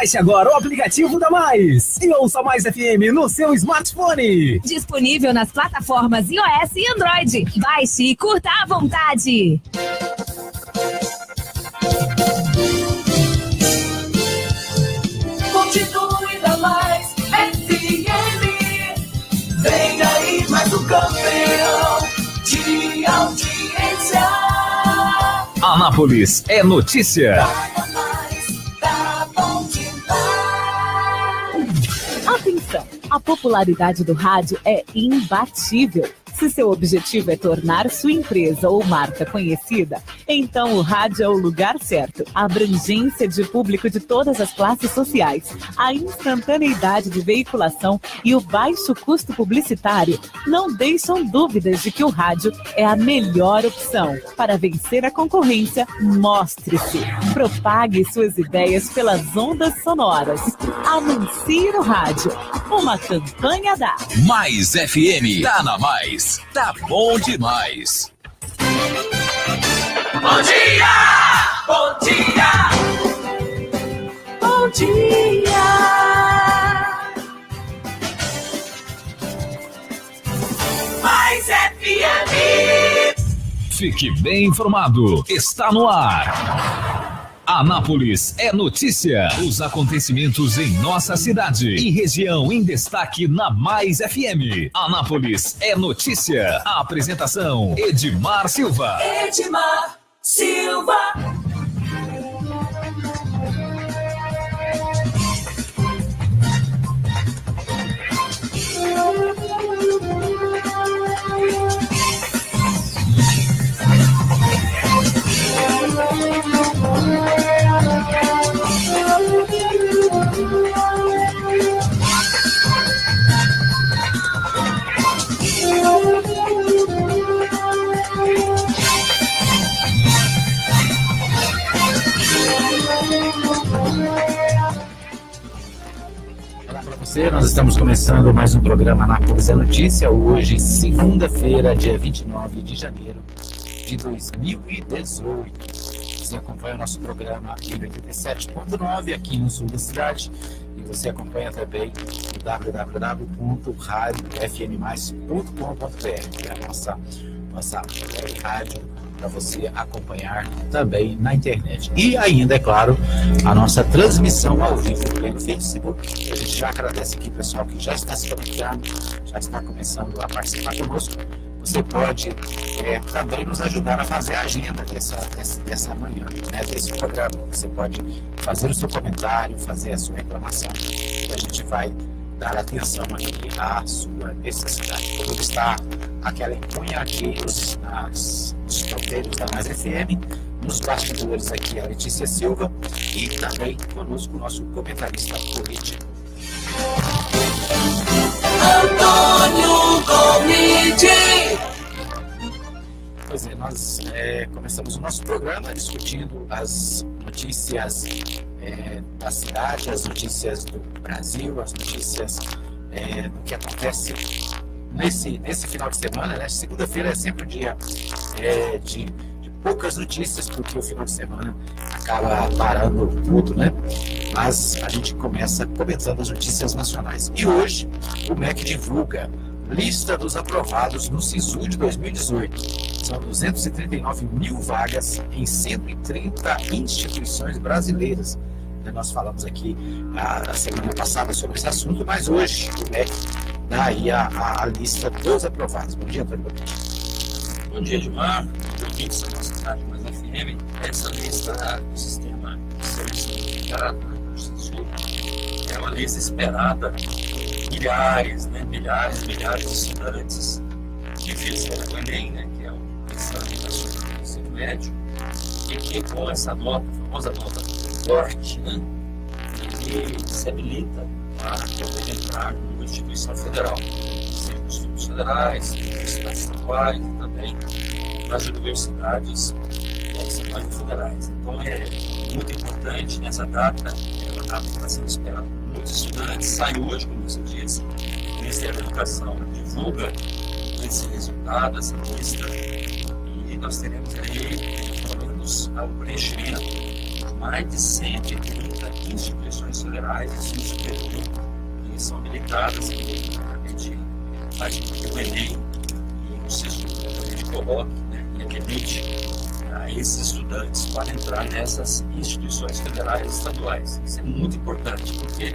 Baixe agora o aplicativo da Mais e ouça Mais FM no seu smartphone. Disponível nas plataformas iOS e Android. Baixe e curta à vontade. Continue da Mais FM. Vem aí mais um campeão de audiência. Anápolis é notícia. Tá bom demais. Atenção, a popularidade do rádio é imbatível. Se seu objetivo é tornar sua empresa ou marca conhecida, então o rádio é o lugar certo. A abrangência de público de todas as classes sociais, a instantaneidade de veiculação e o baixo custo publicitário não deixam dúvidas de que o rádio é a melhor opção. Para vencer a concorrência, mostre-se. Propague suas ideias pelas ondas sonoras. Anuncie no rádio. Uma campanha da Mais FM. Tá na Mais. Tá bom demais. Bom dia! Bom dia! Bom dia! Mais FM! Fique bem informado. Está no ar. Anápolis é notícia. Os acontecimentos em nossa cidade e região em destaque na Mais FM. Anápolis é notícia. A apresentação: Edmar Silva. Edmar Silva. Olá para você, nós estamos começando mais um programa Anápolis é Notícia, hoje, segunda-feira, dia 29 de janeiro de 2018. Você acompanha o nosso programa em 87.9 aqui no sul da cidade e você acompanha também no www.radiofmmais.com.br, que é a nossa rádio para você acompanhar também na internet. E ainda, é claro, a nossa transmissão ao vivo pelo Facebook. A gente já agradece aqui o pessoal que já está se conectando, já está começando a participar conosco. Você pode também nos ajudar a fazer a agenda dessa manhã, né, desse programa. Você pode fazer o seu comentário, fazer a sua reclamação, e a gente vai dar atenção aqui à sua necessidade. Como está aquela empunha aqui nos ponteiros da Mais FM, nos bastidores aqui a Letícia Silva e também conosco o nosso comentarista político Antônio Gomide. Pois é, nós começamos o nosso programa discutindo as notícias da cidade, as notícias do Brasil, as notícias do que acontece nesse final de semana, né? Segunda-feira é sempre um dia de poucas notícias, porque o final de semana acaba parando tudo, né? Mas a gente começa comentando as notícias nacionais. E hoje o MEC divulga lista dos aprovados no SISU de 2018. São 239 mil vagas em 130 instituições brasileiras. Nós falamos aqui a semana passada sobre esse assunto, mas hoje o MEC dá aí a lista dos aprovados. Bom dia, Antônio. Bom dia, Edmar. Ouvintes da nossa rádio Mais FM. Essa lista do sistema de seleção integrado do SISU é uma lista esperada por milhares de estudantes que fizeram o Enem, né, que é o Exame Nacional do Ensino Médio, e que com essa nota, a famosa nota forte, né, ele se habilita a poder entrar numa instituição federal, seja nos institutos federais, universidades estaduais e também nas universidades estaduais e federais. Então é muito importante nessa data, é uma data que está sendo esperada por muitos estudantes. Sai hoje, como você disse, o Ministério da Educação divulga esse resultado, essa lista, e nós teremos aí, pelo menos, o preenchimento de mais de 130 instituições federais, ensino superior, que são habilitadas, que a gente faz o Enem e o SISU, a gente coloca, né, e habilite a esses estudantes para entrar nessas instituições federais e estaduais. Isso é muito importante, porque é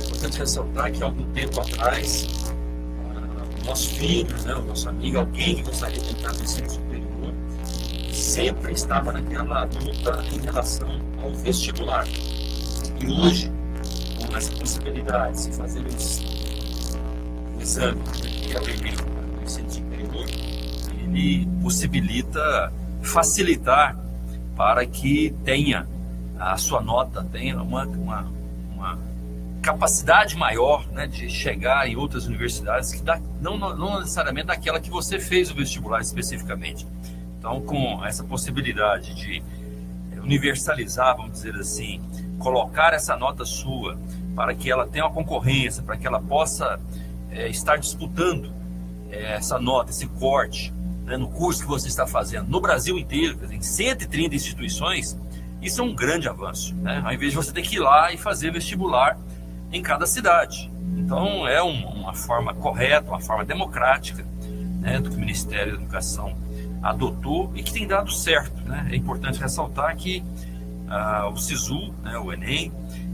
importante ressaltar que há algum tempo atrás, o nosso filho, né, o nosso amigo, alguém que gostaria de entrar no ensino superior, sempre estava naquela luta em relação ao vestibular. E hoje, com essa possibilidade de se fazer o exame, que é o Enem do ensino superior, ele possibilita facilitar para que tenha a sua nota, tenha uma capacidade maior, né, de chegar em outras universidades, que não necessariamente daquela que você fez o vestibular especificamente. Então, com essa possibilidade de universalizar, vamos dizer assim, colocar essa nota sua para que ela tenha uma concorrência, para que ela possa estar disputando essa nota, esse corte, né, no curso que você está fazendo no Brasil inteiro, em 130 instituições, isso é um grande avanço, né? Ao invés de você ter que ir lá e fazer vestibular em cada cidade. Então, é uma forma correta, uma forma democrática, né, do que o Ministério da Educação adotou e que tem dado certo, né? É importante ressaltar que o SISU, né, o Enem,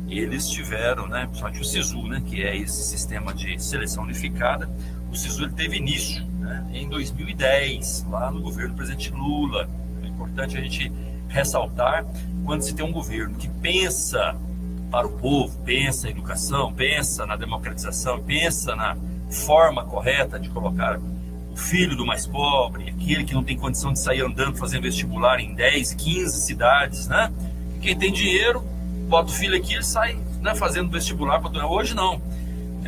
eles tiveram, né, principalmente o SISU, né, que é esse sistema de seleção unificada, o SISU ele teve início, né, em 2010, lá no governo do presidente Lula. É importante a gente ressaltar, quando se tem um governo que pensa para o povo, pensa em educação, pensa na democratização, pensa na forma correta de colocar o filho do mais pobre, aquele que não tem condição de sair andando, fazendo vestibular em 10, 15 cidades, né? Quem tem dinheiro, bota o filho aqui e sai, né, fazendo vestibular. Hoje não.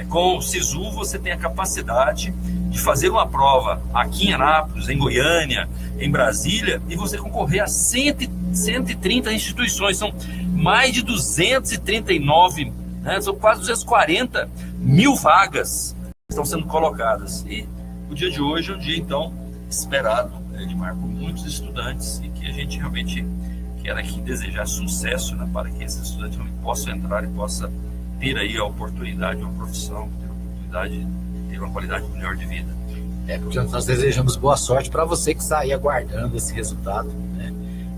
Com o SISU você tem a capacidade de fazer uma prova aqui em Anápolis, em Goiânia, em Brasília, e você concorrer a 130 instituições. São mais de 239, né, são quase 240 mil vagas que estão sendo colocadas. E o dia de hoje é um dia, então, esperado, Edmar, por muitos estudantes, e que a gente realmente quer aqui desejar sucesso, né, para que esses estudantes realmente possam entrar e possam ter aí a oportunidade, uma profissão, ter a oportunidade de ter uma qualidade melhor de vida. Portanto, nós desejamos boa sorte para você que está aí aguardando esse resultado, né?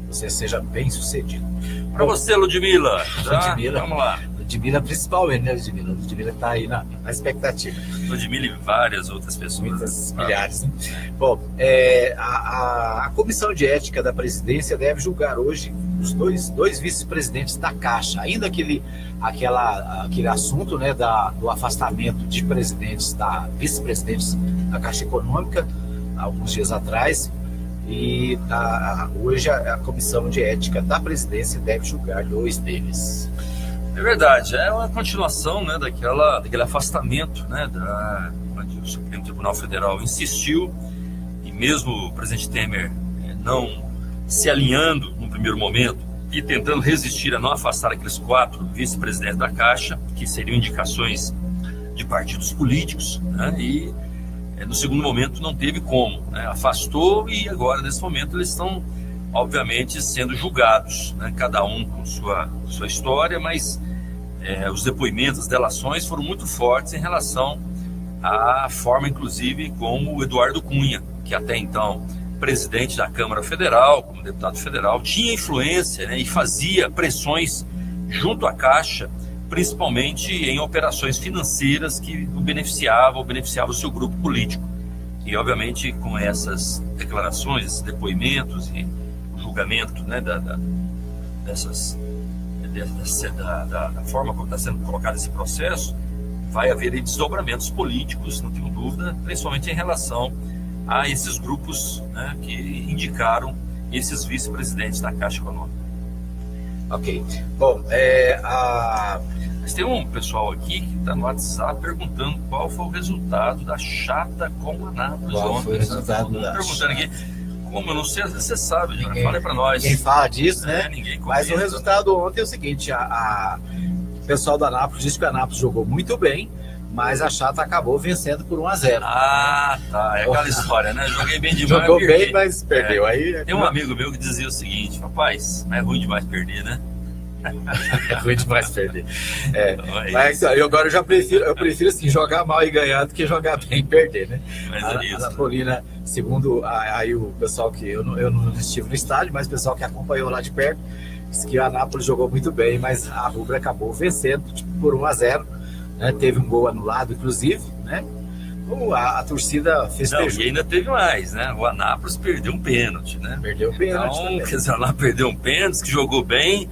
Você seja bem sucedido. Para você, Ludmila. Tá? Ludmila, vamos lá. Ludmila principalmente, né, Ludmila? Ludmila está aí na expectativa. Ludmila e várias outras pessoas. Muitas milhares. Né? Bom, a Comissão de Ética da Presidência deve julgar hoje os dois vice-presidentes da Caixa. Ainda aquele assunto, né, do afastamento de vice-presidentes da Caixa Econômica, alguns dias atrás. E hoje a Comissão de Ética da Presidência deve julgar 2 deles. É verdade, é uma continuação, né, daquele afastamento, né, onde o Supremo Tribunal Federal insistiu, e mesmo o presidente Temer não se alinhando no primeiro momento e tentando resistir a não afastar aqueles 4 vice-presidentes da Caixa, que seriam indicações de partidos políticos, né, e no segundo momento não teve como, né, afastou, e agora nesse momento eles estão obviamente sendo julgados, né, cada um com sua história, mas os depoimentos, as delações foram muito fortes em relação à forma, inclusive, como o Eduardo Cunha, que até então presidente da Câmara Federal, como deputado federal, tinha influência, né, e fazia pressões junto à Caixa, principalmente em operações financeiras que o beneficiava o seu grupo político. E, obviamente, com essas declarações, esses depoimentos e o julgamento, né, da forma como está sendo colocado esse processo, vai haver desdobramentos políticos, não tenho dúvida, principalmente em relação a esses grupos, né, que indicaram esses vice-presidentes da Caixa Econômica. Ok. Bom, mas tem um pessoal aqui que está no WhatsApp perguntando qual foi o resultado da chata com a Anápolis. Qual foi o resultado da perguntando aqui. Como eu não sei, você sabe, fala para nós. Ninguém fala disso, né? Ninguém comenta. Mas o resultado ontem é o seguinte: o pessoal da Anápolis disse que a Anápolis jogou muito bem, mas a chata acabou vencendo por 1-0. Ah, tá. É aquela história, né? Joguei bem demais. Jogou bem, mas perdeu. Aí tem um amigo meu que dizia o seguinte: rapaz, não é ruim demais perder, né? É ruim demais perder. Mas agora eu prefiro assim, jogar mal e ganhar do que jogar bem e perder, né? A Anapolina, segundo aí o pessoal que eu não estive no estádio, mas o pessoal que acompanhou lá de perto, disse que o Anápolis jogou muito bem, mas a Rubra acabou vencendo por 1-0, né? Teve um gol anulado, inclusive, né? A torcida festejou. E ainda teve mais, né? O Anápolis perdeu um pênalti, né? Perdeu um pênalti. Então, quer dizer, o Anápolis perdeu um pênalti, que jogou bem,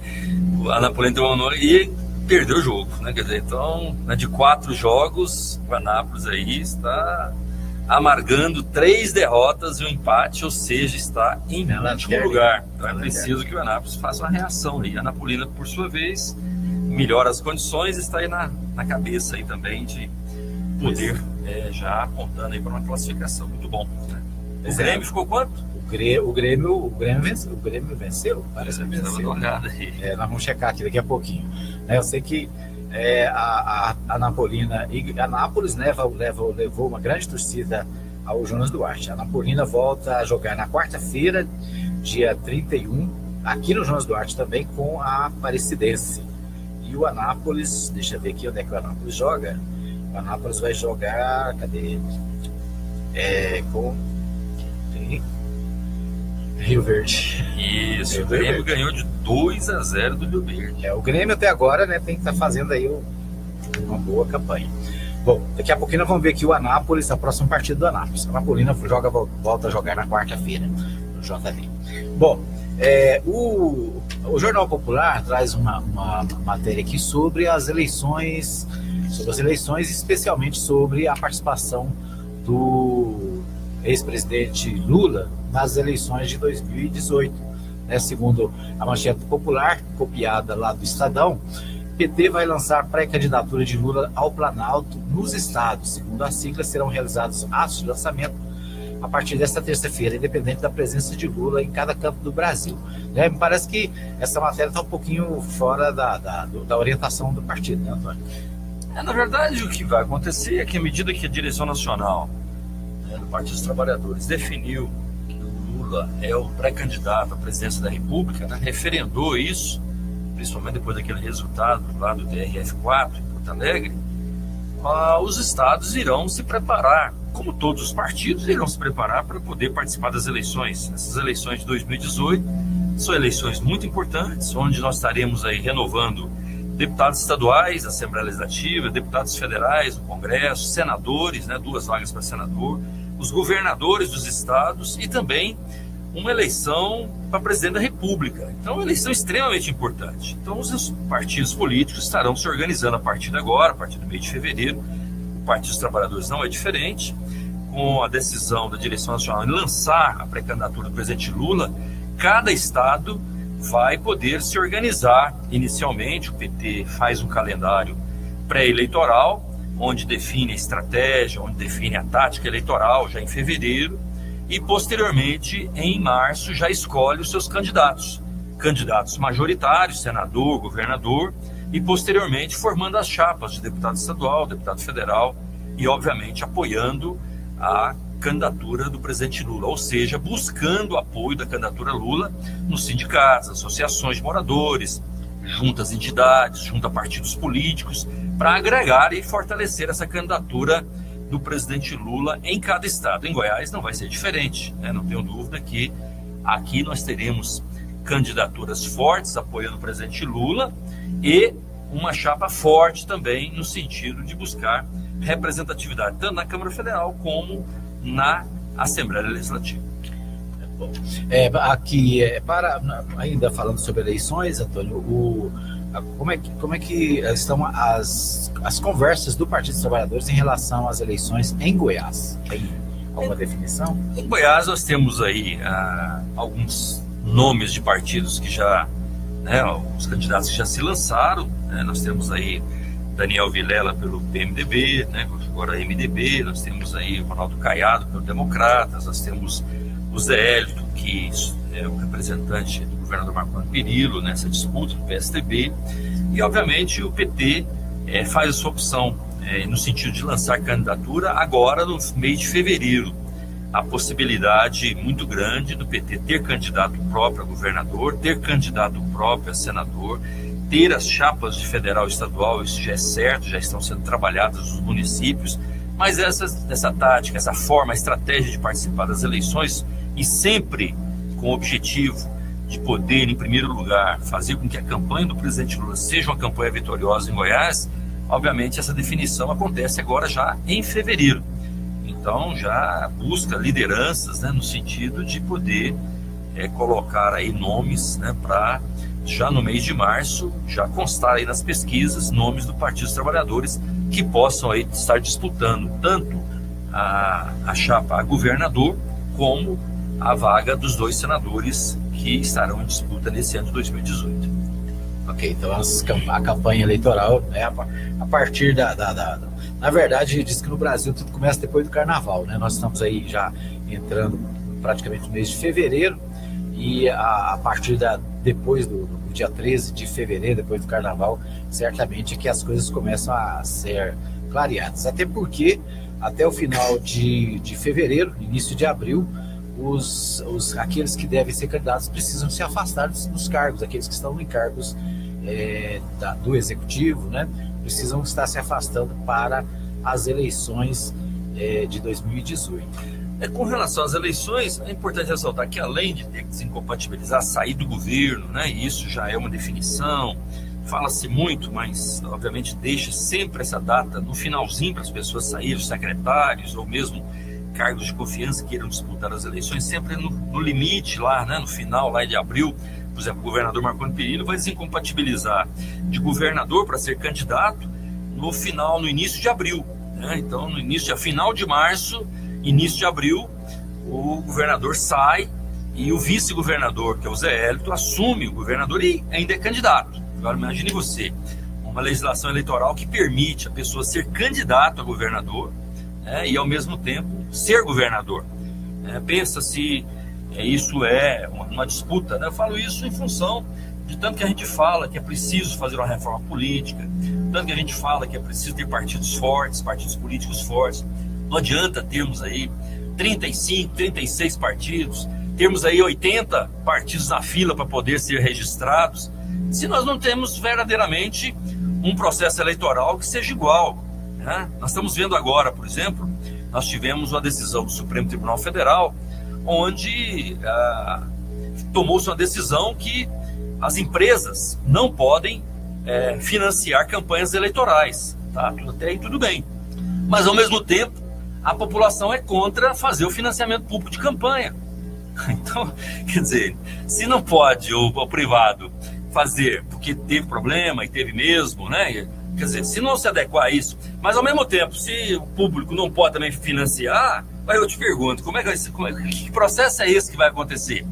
o Anápolis deu um e perdeu o jogo, né? Quer dizer, então, de 4 jogos, o Anápolis aí está amargando 3 derrotas e um empate, ou seja, está em último lugar. Então é preciso que o Anápolis faça uma reação aí. A Anapolina, por sua vez, melhora as condições e está aí na cabeça aí também de poder já apontando aí para uma classificação. Muito bom, né? O Grêmio ficou quanto? O Grêmio venceu. Parece que venceu. Nós vamos checar aqui daqui a pouquinho. Eu sei que a Anapolina e Anápolis levou uma grande torcida ao Jonas Duarte. A Anapolina volta a jogar na quarta-feira, dia 31, aqui no Jonas Duarte também, com a Aparecidense. E o Anápolis, deixa eu ver aqui onde é que o Anápolis joga. O Anápolis vai jogar, cadê? Com Rio Verde. Isso, o Grêmio ganhou de 2-0 do Rio Verde. O Grêmio até agora, né, tem que estar fazendo aí uma boa campanha. Bom, daqui a pouquinho nós vamos ver aqui o Anápolis, a próxima partida do Anápolis. A Anapolina volta a jogar na quarta-feira, no JV. Bom, o Jornal Popular traz uma matéria aqui sobre as eleições, especialmente sobre a participação do ex-presidente Lula nas eleições de 2018. Segundo a manchete popular, copiada lá do Estadão, PT vai lançar pré-candidatura de Lula ao Planalto nos estados. Segundo a sigla, serão realizados atos de lançamento a partir desta terça-feira, independente da presença de Lula em cada canto do Brasil. Me parece que essa matéria está um pouquinho fora da orientação do partido, né, Antônio? Na verdade, o que vai acontecer é que, à medida que a direção nacional do Partido dos Trabalhadores definiu que o Lula é o pré-candidato à presidência da República, né, referendou isso, principalmente depois daquele resultado lá do TRF4 em Porto Alegre, os estados irão se preparar, como todos os partidos irão se preparar para poder participar das eleições. Essas eleições de 2018 são eleições muito importantes, onde nós estaremos aí renovando deputados estaduais, Assembleia Legislativa, deputados federais, o Congresso, senadores, 2 vagas para senador, os governadores dos estados e também uma eleição para presidente da República. Então, é uma eleição extremamente importante. Então, os partidos políticos estarão se organizando a partir de agora, a partir do mês de fevereiro. O Partido dos Trabalhadores não é diferente. Com a decisão da direção nacional de lançar a pré-candidatura do presidente Lula, cada estado vai poder se organizar. Inicialmente, o PT faz um calendário pré-eleitoral, onde define a estratégia, onde define a tática eleitoral, já em fevereiro, e posteriormente, em março, já escolhe os seus candidatos majoritários, senador, governador, e posteriormente formando as chapas de deputado estadual, deputado federal, e obviamente apoiando a candidatura do presidente Lula, ou seja, buscando o apoio da candidatura Lula nos sindicatos, associações de moradores, junto às entidades, junto a partidos políticos, para agregar e fortalecer essa candidatura do presidente Lula em cada estado. Em Goiás não vai ser diferente, não tenho dúvida que aqui nós teremos candidaturas fortes apoiando o presidente Lula e uma chapa forte também no sentido de buscar representatividade, tanto na Câmara Federal como na Assembleia Legislativa. Bom, aqui, ainda falando sobre eleições, Antônio, como é que estão as conversas do Partido dos Trabalhadores em relação às eleições em Goiás? Tem alguma definição? Em Goiás nós temos aí alguns nomes de partidos que já, os candidatos que já se lançaram, nós temos aí Daniel Vilela pelo PMDB, agora MDB, nós temos aí o Ronaldo Caiado pelo Democratas, nós temos o Zé Hélito, que é o representante do governador Marco Antônio Perillo nessa disputa do PSDB, e obviamente o PT faz a sua opção no sentido de lançar candidatura agora no mês de fevereiro. a possibilidade muito grande do PT ter candidato próprio a governador, ter candidato próprio a senador, ter as chapas de federal e estadual, isso já é certo, já estão sendo trabalhadas nos municípios, mas essa tática, essa forma, a estratégia de participar das eleições e sempre com o objetivo de poder, em primeiro lugar, fazer com que a campanha do presidente Lula seja uma campanha vitoriosa em Goiás, obviamente essa definição acontece agora já em fevereiro. Então já busca lideranças, né, no sentido de poder colocar aí nomes, né, para já no mês de março já constar aí nas pesquisas nomes do Partido dos Trabalhadores que possam aí estar disputando tanto a chapa a governador como a vaga dos 2 senadores que estarão em disputa nesse ano de 2018. Ok, então a campanha eleitoral é a partir Na verdade, diz que no Brasil tudo começa depois do Carnaval, né? Nós estamos aí já entrando praticamente no mês de fevereiro e a partir depois do dia 13 de fevereiro, depois do Carnaval, certamente é que as coisas começam a ser clareadas. Até porque, até o final de fevereiro, início de abril, aqueles que devem ser candidatos precisam se afastar dos cargos, aqueles que estão em cargos do Executivo, né? Precisam estar se afastando para as eleições de 2018. Com relação às eleições, é importante ressaltar que além de ter que desincompatibilizar, sair do governo, né, e isso já é uma definição, fala-se muito, mas obviamente deixa sempre essa data no finalzinho para as pessoas saírem, os secretários ou mesmo cargos de confiança que queiram disputar as eleições, sempre no limite lá, né, no final lá de abril. Por exemplo, o governador Marconi Perillo vai desincompatibilizar de governador para ser candidato no início de abril, né? Então, final de março, início de abril, o governador sai e o vice-governador, que é o Zé Hélito, assume o governador e ainda é candidato. Agora, imagine você, uma legislação eleitoral que permite a pessoa ser candidato a governador, né, e, ao mesmo tempo, ser governador. Pensa se isso é uma disputa, né? Eu falo isso em função de tanto que a gente fala que é preciso fazer uma reforma política, tanto que a gente fala que é preciso ter partidos fortes, partidos políticos fortes. Não adianta termos aí 35, 36 partidos, termos aí 80 partidos na fila para poder ser registrados, se nós não temos verdadeiramente um processo eleitoral que seja igual, né? Nós estamos vendo agora, por exemplo, nós tivemos uma decisão do Supremo Tribunal Federal, onde tomou-se uma decisão que as empresas não podem financiar campanhas eleitorais, tá? Até aí tudo bem, mas ao mesmo tempo a população é contra fazer o financiamento público de campanha. Então, quer dizer, se não pode o privado fazer porque teve problema e teve mesmo, né? Quer dizer, se não se adequar a isso, mas ao mesmo tempo, se o público não pode também financiar, aí eu te pergunto, que processo é esse que vai acontecer?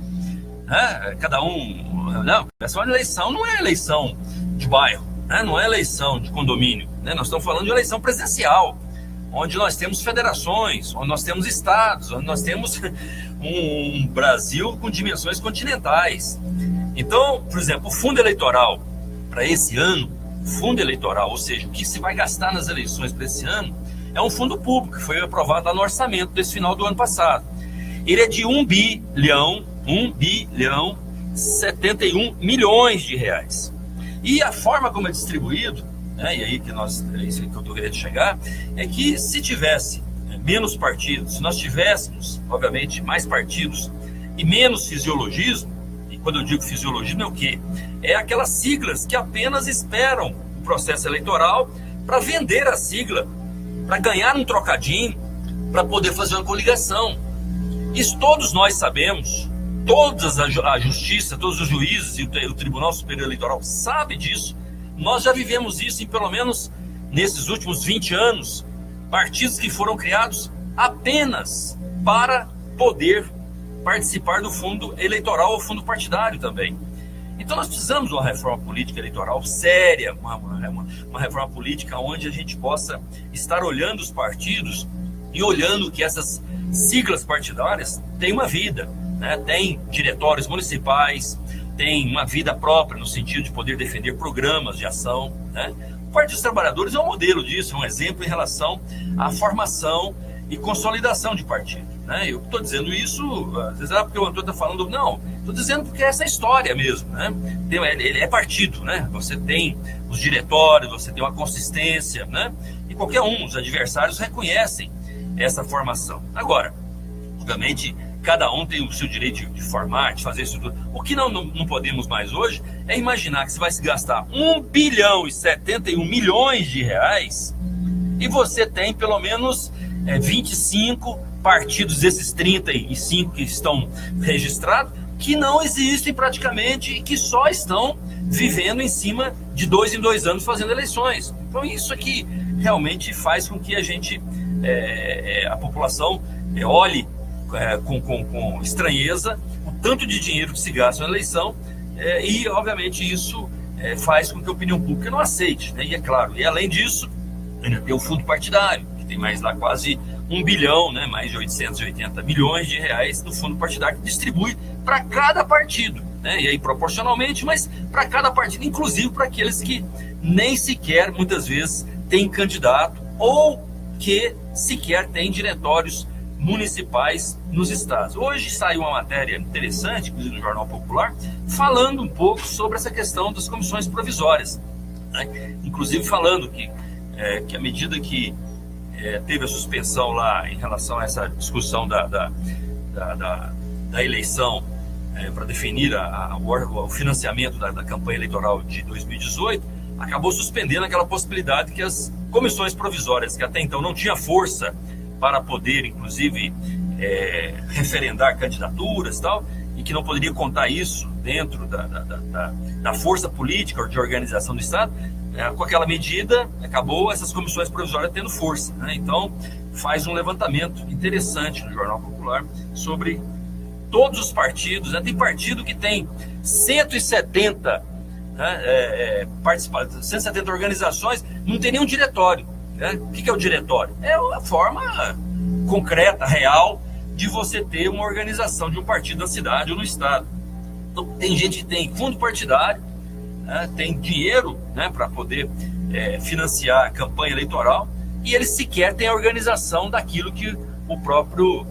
Cada um, não, essa eleição não é eleição de bairro, né? Não é eleição de condomínio, né? Nós estamos falando de eleição presidencial, onde nós temos federações, onde nós temos estados, onde nós temos um Brasil com dimensões continentais. Então, por exemplo, o fundo eleitoral para esse ano, fundo eleitoral, ou seja, o que se vai gastar nas eleições para esse ano, é um fundo público que foi aprovado lá no orçamento desse final do ano passado. Ele é de 1 bilhão 71 milhões de reais. E a forma como é distribuído, né, e aí é isso que eu estou querendo chegar, é que se tivesse menos partidos, se nós tivéssemos, obviamente, mais partidos e menos fisiologismo, e quando eu digo fisiologismo é o quê? É aquelas siglas que apenas esperam o processo eleitoral para vender a sigla, para ganhar um trocadinho, para poder fazer uma coligação. Isso todos nós sabemos, a justiça, todos os juízes e o Tribunal Superior Eleitoral sabem disso. Nós já vivemos isso em pelo menos nesses últimos 20 anos, partidos que foram criados apenas para poder participar do fundo eleitoral ou fundo partidário também. Então nós precisamos de uma reforma política eleitoral séria, uma reforma política onde a gente possa estar olhando os partidos e olhando que essas siglas partidárias têm uma vida, né? Tem diretórios municipais, tem uma vida própria no sentido de poder defender programas de ação, né? O Partido dos Trabalhadores é um modelo disso, é um exemplo em relação à formação e consolidação de partido. né? Eu estou dizendo isso, às vezes, porque o Antônio está falando, não, estou dizendo porque é essa história mesmo, né? Ele é partido, né? Você tem os diretórios, você tem uma consistência, né? E qualquer um, os adversários reconhecem essa formação. Agora, obviamente, cada um tem o seu direito de formar, de fazer isso tudo. O que não podemos mais hoje é imaginar que você vai se gastar 1,71 bilhão de reais e você tem pelo menos 25 partidos, esses 35 que estão registrados, que não existem praticamente e que só estão vivendo em cima de 2 em 2 anos fazendo eleições. Então isso aqui realmente faz com que a população olhe com estranheza o tanto de dinheiro que se gasta na eleição e, obviamente, isso faz com que a opinião pública não aceite, né? E é claro, e além disso, ainda tem o fundo partidário, que tem mais lá quase 1 bilhão, né? Mais de 880 milhões de reais do fundo partidário que distribui para cada partido, né? E aí proporcionalmente, mas para cada partido, inclusive para aqueles que nem sequer, muitas vezes, têm candidato ou que sequer têm diretórios municipais nos estados. Hoje saiu uma matéria interessante, inclusive no Jornal Popular, falando um pouco sobre essa questão das comissões provisórias, né? Inclusive falando que à medida que teve a suspensão lá em relação a essa discussão da eleição para definir o financiamento da campanha eleitoral de 2018, acabou suspendendo aquela possibilidade que as comissões provisórias, que até então não tinha força para poder, inclusive, referendar candidaturas e tal, e que não poderia contar isso dentro da força política ou de organização do Estado, com aquela medida, acabou essas comissões provisórias tendo força, né? Então, faz um levantamento interessante no Jornal Popular sobre todos os partidos, né? Tem partido que tem 170 participantes, 170 organizações, não tem nenhum diretório. O que é o diretório? É a forma concreta, real, de você ter uma organização de um partido na cidade ou no estado. Então, tem gente que tem fundo partidário, tem dinheiro, né, para poder financiar a campanha eleitoral, e eles sequer têm a organização daquilo que o próprio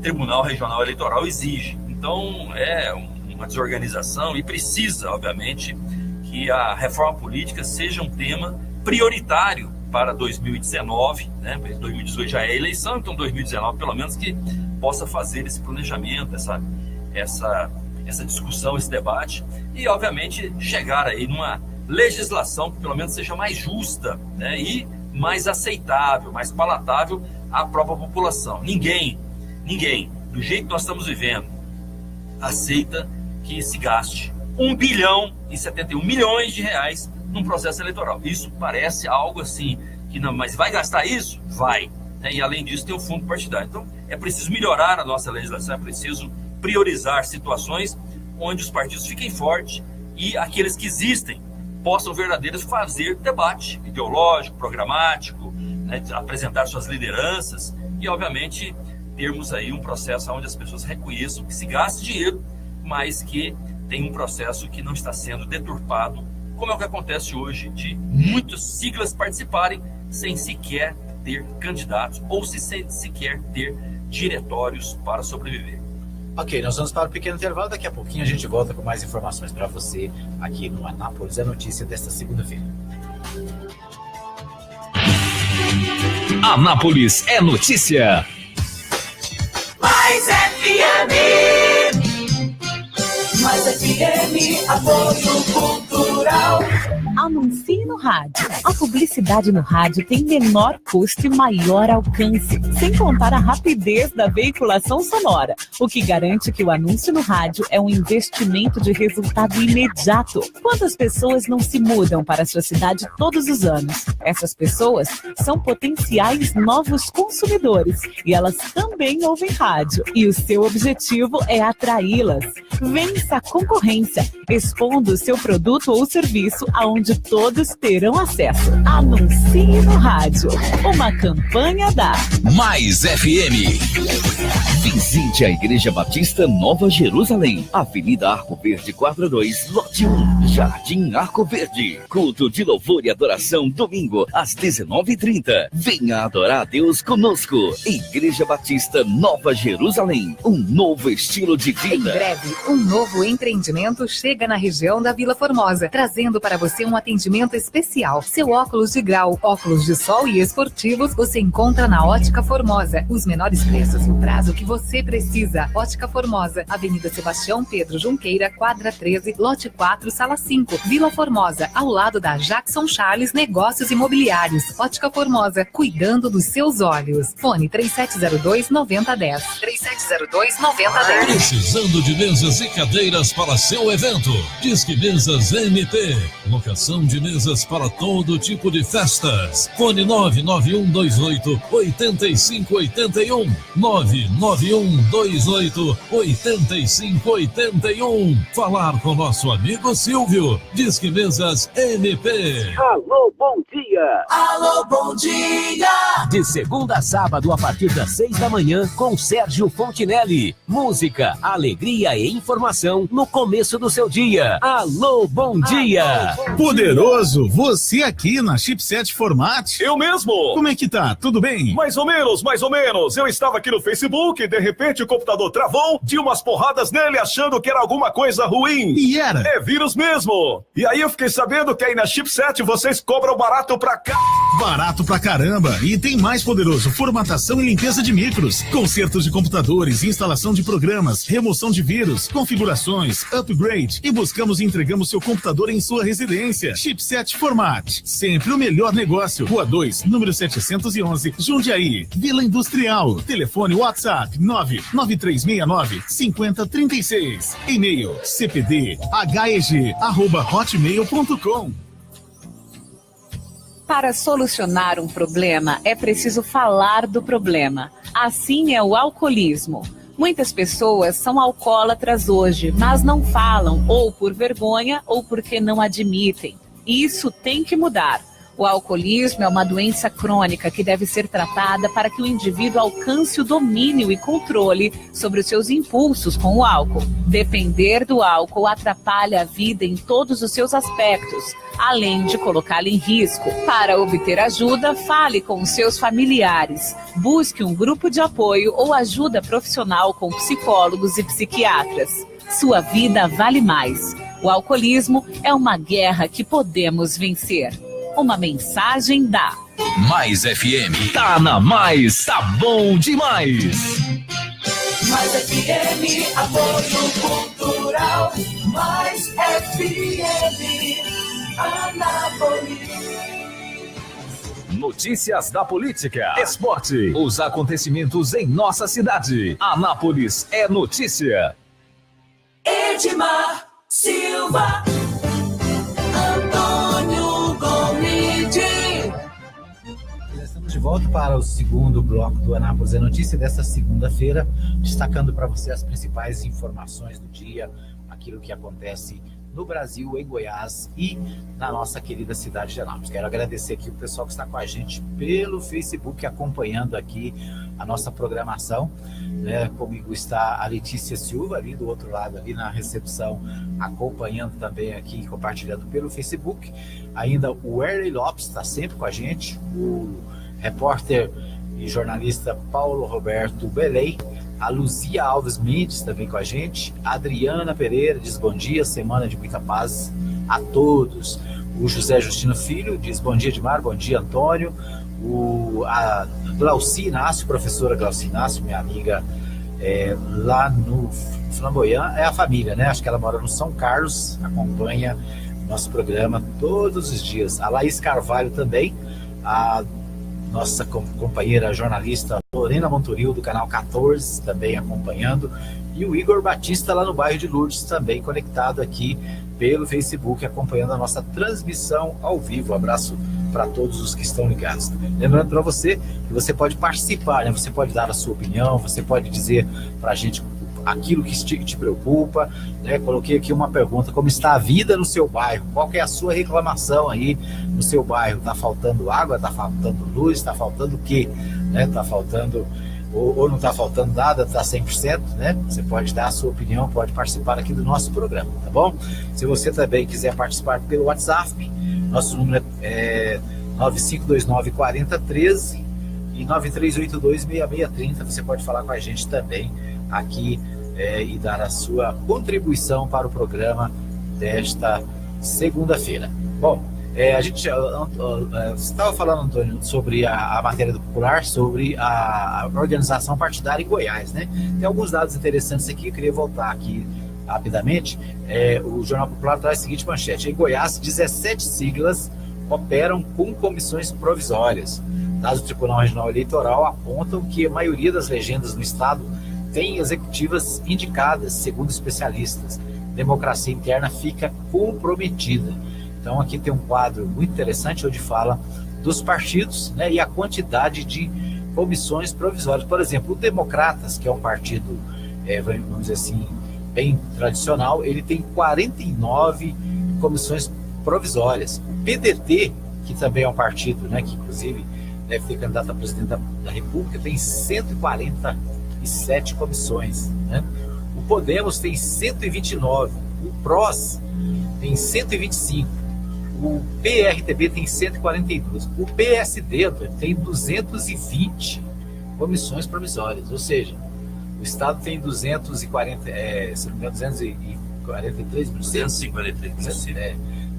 Tribunal Regional Eleitoral exige. Então, é uma desorganização e precisa, obviamente, que a reforma política seja um tema prioritário para 2019, né? 2018 já é eleição, então 2019 pelo menos que possa fazer esse planejamento, essa discussão, esse debate e obviamente chegar aí numa legislação que pelo menos seja mais justa, né? E mais aceitável, mais palatável à própria população. Ninguém, do jeito que nós estamos vivendo, aceita que se gaste 1,71 bilhão de reais num processo eleitoral. Isso parece algo assim, que não, mas vai gastar isso? Vai. E além disso tem o fundo partidário. Então é preciso melhorar a nossa legislação, é preciso priorizar situações onde os partidos fiquem fortes e aqueles que existem possam verdadeiros fazer debate ideológico, programático, né, apresentar suas lideranças e obviamente termos aí um processo onde as pessoas reconheçam que se gasta dinheiro, mas que tem um processo que não está sendo deturpado, como é o que acontece hoje, de muitas siglas participarem sem sequer ter candidatos ou sem sequer ter diretórios para sobreviver. Ok, nós vamos para um pequeno intervalo, daqui a pouquinho a gente volta com mais informações para você aqui no Anápolis é Notícia desta segunda-feira. Anápolis é Notícia. Mais FM. Mais FM, apoio cultural. Anuncie no rádio. A publicidade no rádio tem menor custo e maior alcance, sem contar a rapidez da veiculação sonora, o que garante que o anúncio no rádio é um investimento de resultado imediato. Quantas pessoas não se mudam para a sua cidade todos os anos? Essas pessoas são potenciais novos consumidores e elas também ouvem rádio. E o seu objetivo é atraí-las. Vença a concorrência, expondo o seu produto ou serviço serviço aonde todos terão acesso. Anuncie no rádio. Uma campanha da Mais FM. Visite a Igreja Batista Nova Jerusalém, Avenida Arco Verde 42, Lote 1, Jardim Arco Verde. Culto de louvor e adoração, domingo, às 19h30. Venha adorar a Deus conosco. Igreja Batista Nova Jerusalém, um novo estilo de vida. Em breve, um novo empreendimento chega na região da Vila Formosa, trazendo para você um atendimento especial. Seu óculos de grau, óculos de sol e esportivos, você encontra na Ótica Formosa. Os menores preços e o prazo que você precisa. Ótica Formosa, Avenida Sebastião Pedro Junqueira, quadra 13, lote 4, sala 5, Vila Formosa, ao lado da Jackson Charles Negócios Imobiliários. Ótica Formosa, cuidando dos seus olhos. Fone 3702-9010. 3702-9010. Precisando de mesas e cadeiras para seu evento? Disque Mesas MP. Locação de mesas para todo tipo de festas. Fone 99128-8581. 99128-8581. Falar com nosso amigo Silvio. Disque Mesas MP. Alô, bom dia. Alô, bom dia. De segunda a sábado, a partir das 6 da manhã, com Sérgio Fontinelli. Música, alegria e informação no começo do seu dia. Alô, bom dia. Poderoso, você aqui na Chipset Format? Eu mesmo. Como é que tá? Tudo bem? Mais ou menos, mais ou menos. Eu estava aqui no Facebook e de repente o computador travou, tinha umas porradas nele achando que era alguma coisa ruim. E era? É vírus mesmo. E aí eu fiquei sabendo que aí na Chipset vocês cobram barato pra cá. Barato pra caramba. E tem mais, Poderoso, formatação e limpeza de micros, consertos de computadores, instalação de programas, remoção de vírus, configurações, upgrade, e buscamos e entregamos seu computador em sua residência. Chipset Format, sempre o melhor negócio. Rua 2, número 711, Jundiaí, Vila Industrial. Telefone WhatsApp 99369-5036. E-mail cpdheg@hotmail.com. Para solucionar um problema, é preciso falar do problema. Assim é o alcoolismo. Muitas pessoas são alcoólatras hoje, mas não falam, ou por vergonha, ou porque não admitem. Isso tem que mudar. O alcoolismo é uma doença crônica que deve ser tratada para que o indivíduo alcance o domínio e controle sobre os seus impulsos com o álcool. Depender do álcool atrapalha a vida em todos os seus aspectos, além de colocá-lo em risco. Para obter ajuda, fale com os seus familiares. Busque um grupo de apoio ou ajuda profissional com psicólogos e psiquiatras. Sua vida vale mais. O alcoolismo é uma guerra que podemos vencer. Uma mensagem da Mais FM. Tá na Mais, tá bom demais. Mais FM, apoio cultural. Mais FM, Anápolis. Notícias da política, esporte, os acontecimentos em nossa cidade. Anápolis é notícia. Edmar Silva. Estamos de volta para o segundo bloco do Anápolis é Notícia desta segunda-feira, destacando para você as principais informações do dia, aquilo que acontece no Brasil, em Goiás e na nossa querida cidade de Anápolis. Quero agradecer aqui o pessoal que está com a gente pelo Facebook, acompanhando aqui a nossa programação. Comigo está a Letícia Silva, ali do outro lado, ali na recepção, acompanhando também aqui, compartilhando pelo Facebook. Ainda o Erley Lopes está sempre com a gente, o repórter e jornalista Paulo Roberto Belém, a Luzia Alves Mendes também com a gente, a Adriana Pereira diz bom dia, semana de muita paz a todos. O José Justino Filho diz bom dia, Edmar, bom dia, Antônio. A Glauci Inácio, professora Glauci Inácio, minha amiga lá no Flamboyant, é a família, né? Acho que ela mora no São Carlos, acompanha nosso programa todos os dias. A Laís Carvalho também, a nossa companheira jornalista Lorena Monturil, do canal 14, também acompanhando, e o Igor Batista lá no bairro de Lourdes, também conectado aqui pelo Facebook, acompanhando a nossa transmissão ao vivo. Abraço para todos os que estão ligados. Lembrando para você que você pode participar, né? Você pode dar a sua opinião, você pode dizer para a gente aquilo que te preocupa, né? Coloquei aqui uma pergunta: como está a vida no seu bairro? Qual que é a sua reclamação aí no seu bairro? Está faltando água? Está faltando luz? Está faltando o quê? Está faltando, ou não está faltando nada, está 100%, né? Você pode dar a sua opinião, pode participar aqui do nosso programa, tá bom? Se você também quiser participar pelo WhatsApp, nosso número é 95294013 e 93826630. Você pode falar com a gente também aqui e dar a sua contribuição para o programa desta segunda-feira. Bom, a gente estava falando, Antônio, sobre a matéria do Popular, sobre a organização partidária em Goiás, né? Tem alguns dados interessantes aqui, eu queria voltar aqui rapidamente. O Jornal Popular traz a seguinte manchete: em Goiás, 17 siglas operam com comissões provisórias. Dados do Tribunal Regional Eleitoral apontam que a maioria das legendas no estado tem executivas indicadas, segundo especialistas. Democracia interna fica comprometida. Então aqui tem um quadro muito interessante onde fala dos partidos, né, e a quantidade de comissões provisórias. Por exemplo, o Democratas, que é um partido, vamos dizer assim, bem tradicional, ele tem 49 comissões provisórias. O PDT, que também é um partido, né, que inclusive deve ter candidato a presidente da República, tem 147 comissões, né? O Podemos tem 129, o PROS tem 125, o PRTB tem 142, o PSD tem 220 comissões provisórias, ou seja, o Estado tem 243 municípios.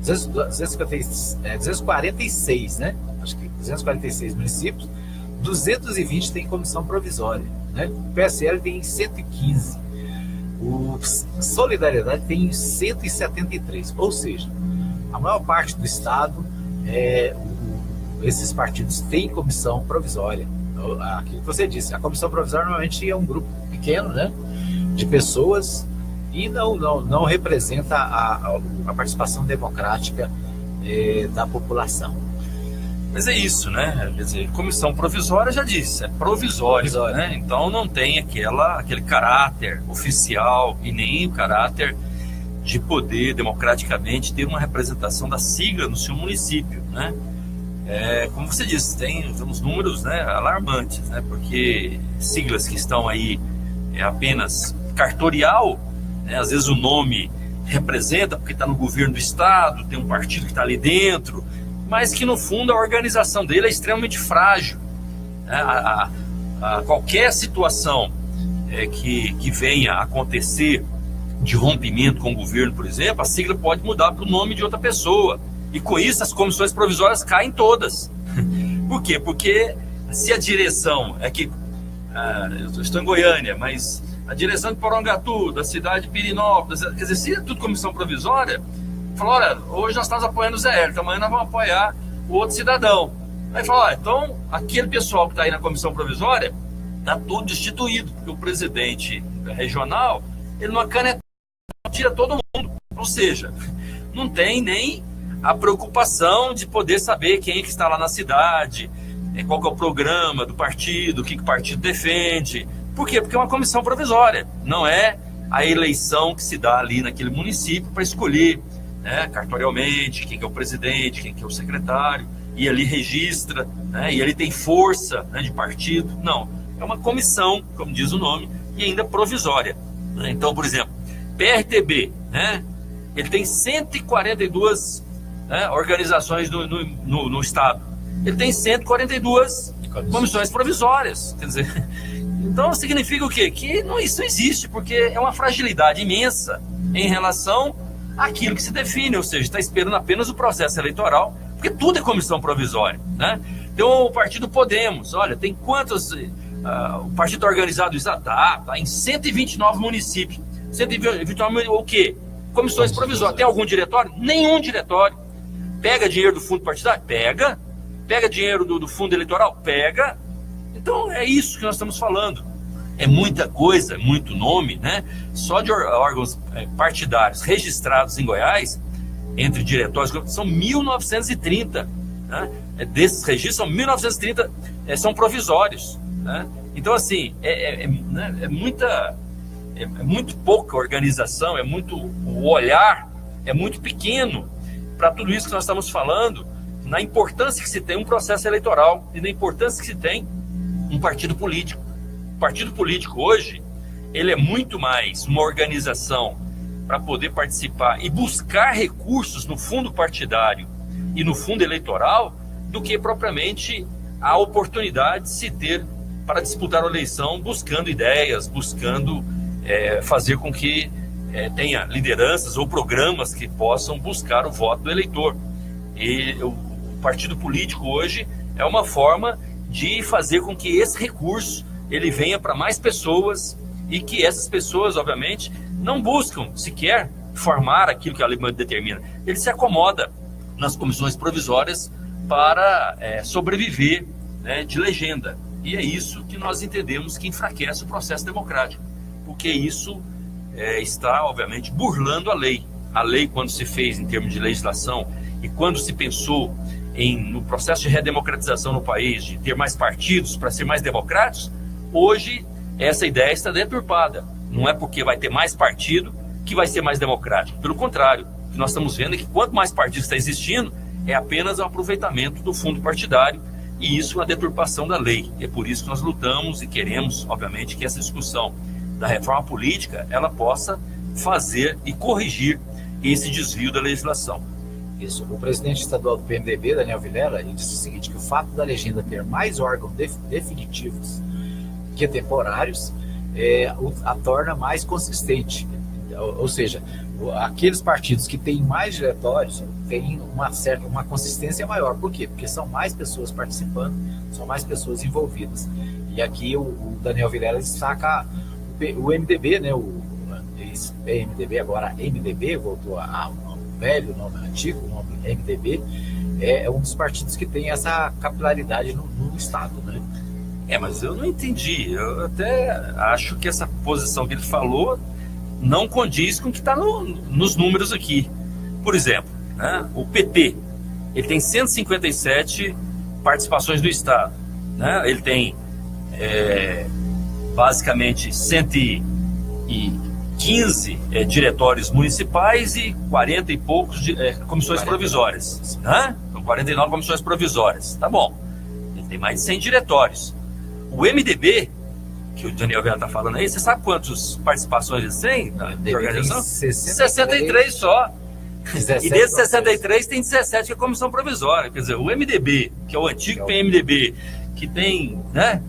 246, né? Acho que 246 municípios, 220 tem comissão provisória, né? O PSL tem 115, o Solidariedade tem 173, ou seja, a maior parte do estado, esses partidos têm comissão provisória. Aquilo que você disse, a comissão provisória normalmente é um grupo pequeno, né, de pessoas, e não representa a participação democrática da população. Mas é isso, né? Quer dizer, comissão provisória, já disse, é provisório, né? Então não tem aquele caráter oficial e nem o caráter de poder democraticamente ter uma representação da sigla no seu município, né? Como você disse, tem uns números, né, alarmantes, né? Porque siglas que estão aí apenas cartorial, né? Às vezes o nome representa porque está no governo do estado, tem um partido que está ali dentro, mas que no fundo a organização dele é extremamente frágil, né? Qualquer situação que venha a acontecer de rompimento com o governo, por exemplo, a sigla pode mudar para o nome de outra pessoa, e com isso as comissões provisórias caem todas. Por quê? Porque se a direção eu estou em Goiânia, mas a direção de Porangatu, da cidade de Pirinópolis, quer dizer, se é tudo comissão provisória, falou: olha, hoje nós estamos apoiando o Zé Hélio, amanhã nós vamos apoiar o outro cidadão. Aí falou: então aquele pessoal que está aí na comissão provisória está tudo destituído, porque o presidente regional, ele não caneta, tira todo mundo. Ou seja, não tem nem a preocupação de poder saber quem é que está lá na cidade, qual que é o programa do partido, o que o partido defende. Por quê? Porque é uma comissão provisória, não é a eleição que se dá ali naquele município para escolher, né, cartorialmente, quem que é o presidente, quem que é o secretário, e ali registra, né, e ele tem força, né, de partido. Não, é uma comissão, como diz o nome, e ainda provisória, né? Então, por exemplo, PRTB, né, ele tem 142, né, organizações no estado, ele tem 142 comissões provisórias, quer dizer, então significa o quê? Que isso não existe, porque é uma fragilidade imensa em relação àquilo que se define, ou seja, está esperando apenas o processo eleitoral, porque tudo é comissão provisória, né? Então o partido Podemos, olha, tem quantos, o partido organizado está em 129 municípios, 129 o quê? Comissões provisórias. Tem algum diretório? Nenhum diretório. Pega dinheiro do fundo partidário? Pega dinheiro do fundo eleitoral? Pega. Então é isso que nós estamos falando. É muita coisa, muito nome, né? Só de órgãos partidários registrados em Goiás, entre diretórios, são 1930. Né? Desses registros, são 1930, são provisórios. Né? Então, assim, é muito pouca organização, o olhar é muito pequeno para tudo isso que nós estamos falando, na importância que se tem um processo eleitoral e na importância que se tem um partido político. O partido político hoje, ele é muito mais uma organização para poder participar e buscar recursos no fundo partidário e no fundo eleitoral do que propriamente a oportunidade de se ter para disputar a eleição buscando ideias, buscando fazer com que tenha lideranças ou programas que possam buscar o voto do eleitor. E o partido político hoje é uma forma de fazer com que esse recurso ele venha para mais pessoas e que essas pessoas, obviamente, não buscam sequer formar aquilo que a lei determina. Ele se acomoda nas comissões provisórias para sobreviver, né, de legenda. E é isso que nós entendemos que enfraquece o processo democrático, porque isso está, obviamente, burlando a lei. A lei, quando se fez em termos de legislação e quando se pensou no processo de redemocratização no país, de ter mais partidos para ser mais democráticos, hoje essa ideia está deturpada. Não é porque vai ter mais partido que vai ser mais democrático. Pelo contrário, o que nós estamos vendo é que quanto mais partidos está existindo, é apenas o aproveitamento do fundo partidário, e isso é uma deturpação da lei. É por isso que nós lutamos e queremos, obviamente, que essa discussão da reforma política ela possa fazer e corrigir esse desvio da legislação. Isso. O presidente estadual do PMDB, Daniel Vilela, ele disse o seguinte, que o fato da legenda ter mais órgãos definitivos que temporários a torna mais consistente. Ou seja, aqueles partidos que têm mais diretórios têm uma consistência maior. Por quê? Porque são mais pessoas participando, são mais pessoas envolvidas. E aqui o Daniel Vilela destaca o MDB, né? O PMDB, agora MDB, voltou ao velho nome antigo, o nome MDB, é um dos partidos que tem essa capilaridade no Estado, né? Mas eu não entendi. Eu até acho que essa posição que ele falou não condiz com o que está nos números aqui. Por exemplo, né, o PT, ele tem 157 participações do Estado, né? Ele tem basicamente 115 diretórios municipais e 40 e poucos comissões provisórias, né? Então 49 comissões provisórias, tá bom. Ele tem mais de 100 diretórios. O MDB, que o Daniel Vilela está falando aí, você sabe quantas participações eles têm de organização? 63 só. 17, e desses 63 tem 17 que é comissão provisória. Quer dizer, o MDB, que é o antigo PMDB, que tem, né,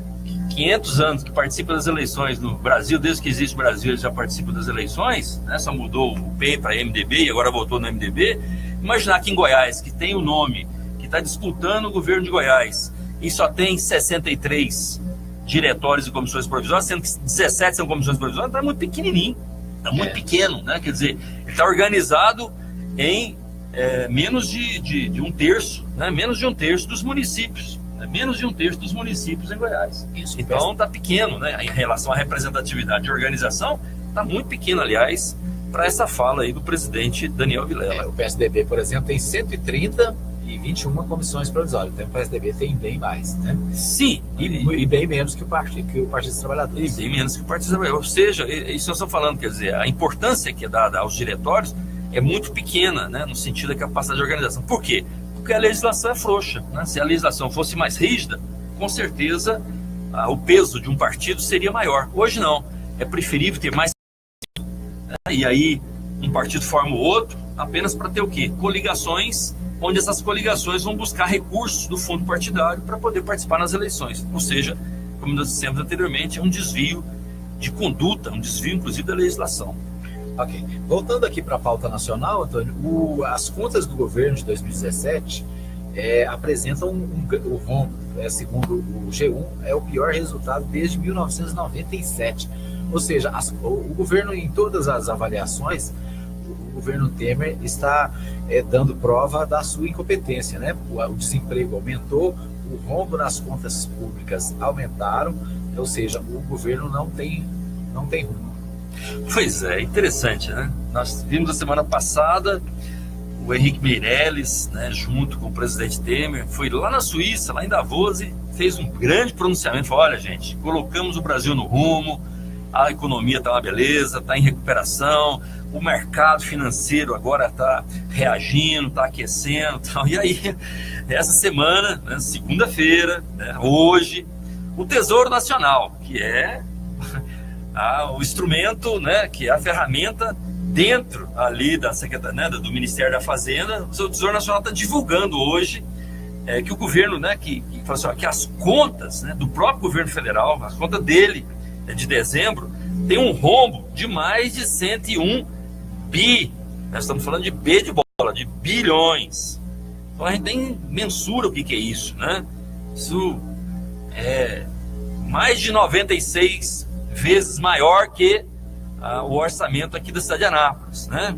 500 anos que participa das eleições no Brasil, desde que existe o Brasil ele já participa das eleições, né, só mudou o P para MDB e agora voltou no MDB. Imaginar que em Goiás, que tem o nome, que está disputando o governo de Goiás, e só tem 63 diretórios e comissões provisórias, sendo que 17 são comissões provisórias, está muito pequenininho, está muito pequeno, né? Quer dizer, ele está organizado em menos de um terço, né? Menos de um terço dos municípios, né? Menos de um terço dos municípios em Goiás. Isso, então está pequeno, né? Em relação à representatividade de organização, está muito pequeno, aliás, para essa fala aí do presidente Daniel Vilela. O PSDB, por exemplo, tem 130 e 21 comissões provisórias. Então o PSDB tem bem mais, né? Sim. E bem menos que o Partido dos Trabalhadores. E bem menos que o Partido dos Trabalhadores. Ou seja, isso nós estamos falando, quer dizer, a importância que é dada aos diretórios é muito pequena, né? No sentido da capacidade de organização. Por quê? Porque a legislação é frouxa, né? Se a legislação fosse mais rígida, com certeza o peso de um partido seria maior. Hoje não. É preferível ter mais, né? E aí um partido forma o outro apenas para ter o quê? Coligações, onde essas coligações vão buscar recursos do fundo partidário para poder participar nas eleições. Ou seja, como nós dissemos anteriormente, é um desvio de conduta, um desvio inclusive da legislação. Ok. Voltando aqui para a pauta nacional, Antônio, as contas do governo de 2017 apresentam o rombo, segundo o G1, é o pior resultado desde 1997. Ou seja, o governo, em todas as avaliações, o governo Temer está dando prova da sua incompetência, né? O desemprego aumentou, o rombo nas contas públicas aumentaram, ou seja, o governo não tem rumo. Pois é, interessante, né? Nós vimos a semana passada o Henrique Meirelles, né, junto com o presidente Temer, foi lá na Suíça, lá em Davos, e fez um grande pronunciamento. Falou: olha, gente, colocamos o Brasil no rumo, a economia está uma beleza, está em recuperação, o mercado financeiro agora está reagindo, está aquecendo. E aí, essa semana, né, segunda-feira, né, hoje, o Tesouro Nacional, que é o instrumento, né, que é a ferramenta dentro ali da Secretaria, né, do Ministério da Fazenda, o Tesouro Nacional está divulgando hoje que o governo, né, que fala assim, ó, que as contas, né, do próprio governo federal, a conta dele de dezembro, tem um rombo de mais de 101 bi. Nós estamos falando de B de bola, de bilhões. Então a gente nem mensura o que é isso, né? Isso é mais de 96 vezes maior que o orçamento aqui da cidade de Anápolis, né?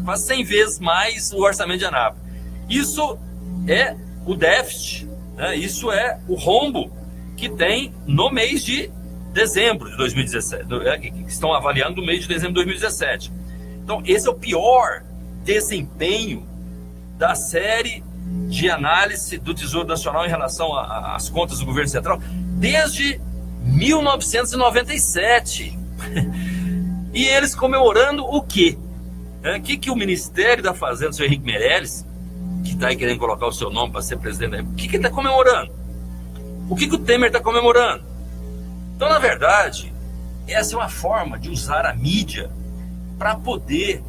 Quase 100 vezes mais o orçamento de Anápolis. Isso é o déficit, né? Isso é o rombo que tem no mês de dezembro de 2017, que estão avaliando no mês de dezembro de 2017. Então, esse é o pior desempenho da série de análise do Tesouro Nacional em relação às contas do governo central desde 1997. E eles comemorando o quê? O que o Ministério da Fazenda, o senhor Henrique Meirelles, que está aí querendo colocar o seu nome para ser presidente da República, o que ele está comemorando? O que o Temer está comemorando? Então, na verdade, essa é uma forma de usar a mídia para poder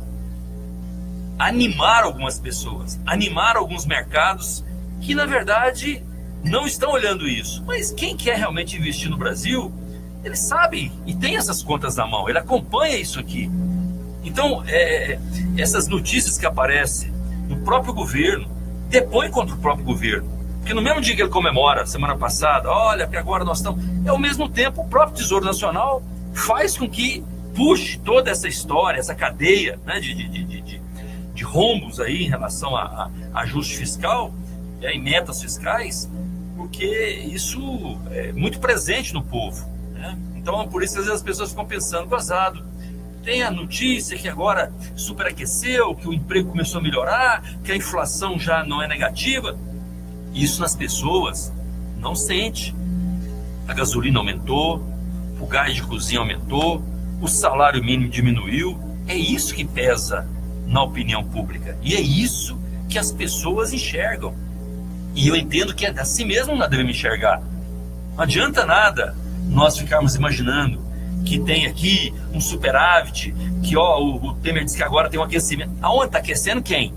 animar algumas pessoas, animar alguns mercados que, na verdade, não estão olhando isso. Mas quem quer realmente investir no Brasil, ele sabe e tem essas contas na mão, ele acompanha isso aqui. Então, essas notícias que aparecem no próprio governo, depõem contra o próprio governo. Porque no mesmo dia que ele comemora, semana passada, olha, que agora nós estamos... Ao mesmo tempo, o próprio Tesouro Nacional faz com que puxe toda essa história, essa cadeia, né, de rombos aí em relação a ajuste fiscal, e metas fiscais, porque isso é muito presente no povo, né? Então, por isso que às vezes as pessoas ficam pensando, gozado, tem a notícia que agora superaqueceu, que o emprego começou a melhorar, que a inflação já não é negativa. Isso nas pessoas não sente. A gasolina aumentou, o gás de cozinha aumentou, o salário mínimo diminuiu. É isso que pesa na opinião pública. E é isso que as pessoas enxergam. E eu entendo que é assim mesmo nós devemos enxergar. Não adianta nada nós ficarmos imaginando que tem aqui um superávit, que o Temer disse que agora tem um aquecimento. Aonde está aquecendo quem?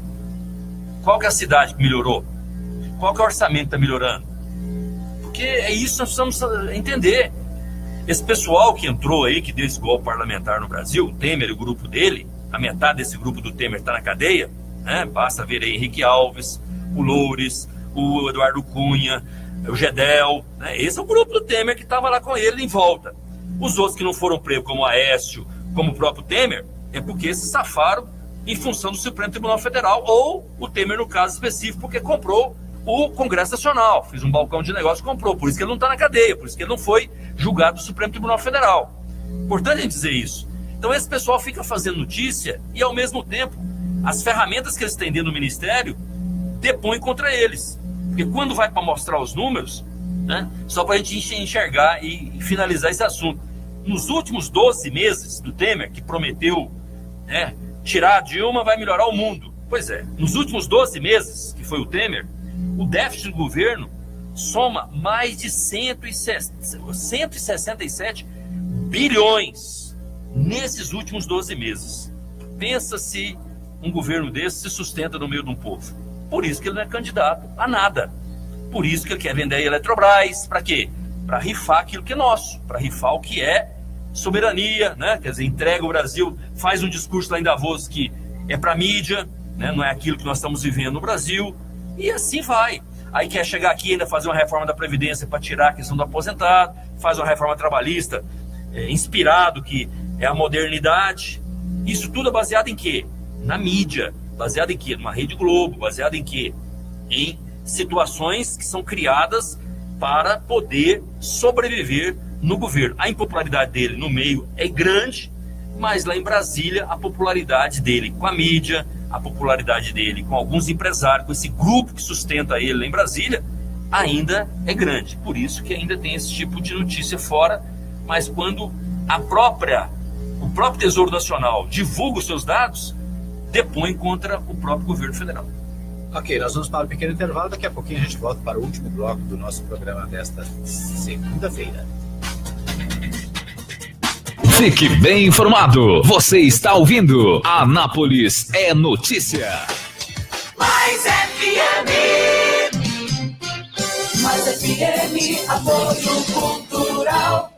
Qual que é a cidade que melhorou? Qual que é o orçamento que está melhorando? Porque é isso que nós precisamos entender. Esse pessoal que entrou aí, que deu esse golpe parlamentar no Brasil, o Temer e o grupo dele, a metade desse grupo do Temer está na cadeia, né? Basta ver aí Henrique Alves, o Loures, o Eduardo Cunha, o Gedel, né? Esse é o grupo do Temer que estava lá com ele em volta. Os outros que não foram presos, como o Aécio, como o próprio Temer, é porque se safaram em função do Supremo Tribunal Federal, ou o Temer, no caso específico, porque comprou o Congresso Nacional, fez um balcão de negócio e comprou, por isso que ele não está na cadeia, por isso que ele não foi julgado do Supremo Tribunal Federal. Importante a gente dizer isso. Então esse pessoal fica fazendo notícia e, ao mesmo tempo, as ferramentas que eles têm dentro do Ministério depõem contra eles. Porque quando vai para mostrar os números, né, só para a gente enxergar e finalizar esse assunto, nos últimos 12 meses do Temer, que prometeu, né, tirar a Dilma vai melhorar o mundo. Pois é, nos últimos 12 meses, que foi o Temer, o déficit do governo soma mais de 167 bilhões nesses últimos 12 meses. Pensa se um governo desse se sustenta no meio de um povo. Por isso que ele não é candidato a nada. Por isso que ele quer vender a Eletrobras. Para quê? Para rifar aquilo que é nosso, para rifar o que é soberania, né? Quer dizer, entrega o Brasil, faz um discurso lá em Davos que é para mídia, né? Não é aquilo que nós estamos vivendo no Brasil, e assim vai. Aí quer chegar aqui e ainda fazer uma reforma da Previdência para tirar a questão do aposentado, faz uma reforma trabalhista inspirado que é a modernidade. Isso tudo é baseado em quê? Na mídia. Baseado em quê? Numa Rede Globo. Baseado em quê? Em situações que são criadas para poder sobreviver no governo. A impopularidade dele no meio é grande, mas lá em Brasília a popularidade dele com a mídia, a popularidade dele com alguns empresários, com esse grupo que sustenta ele lá em Brasília, ainda é grande. Por isso que ainda tem esse tipo de notícia fora, mas quando o próprio Tesouro Nacional divulga os seus dados, depõe contra o próprio governo federal. Ok, nós vamos para um pequeno intervalo. Daqui a pouquinho a gente volta para o último bloco do nosso programa desta segunda-feira. Fique bem informado. Você está ouvindo Anápolis é Notícia. Mais FM. Mais FM, apoio cultural.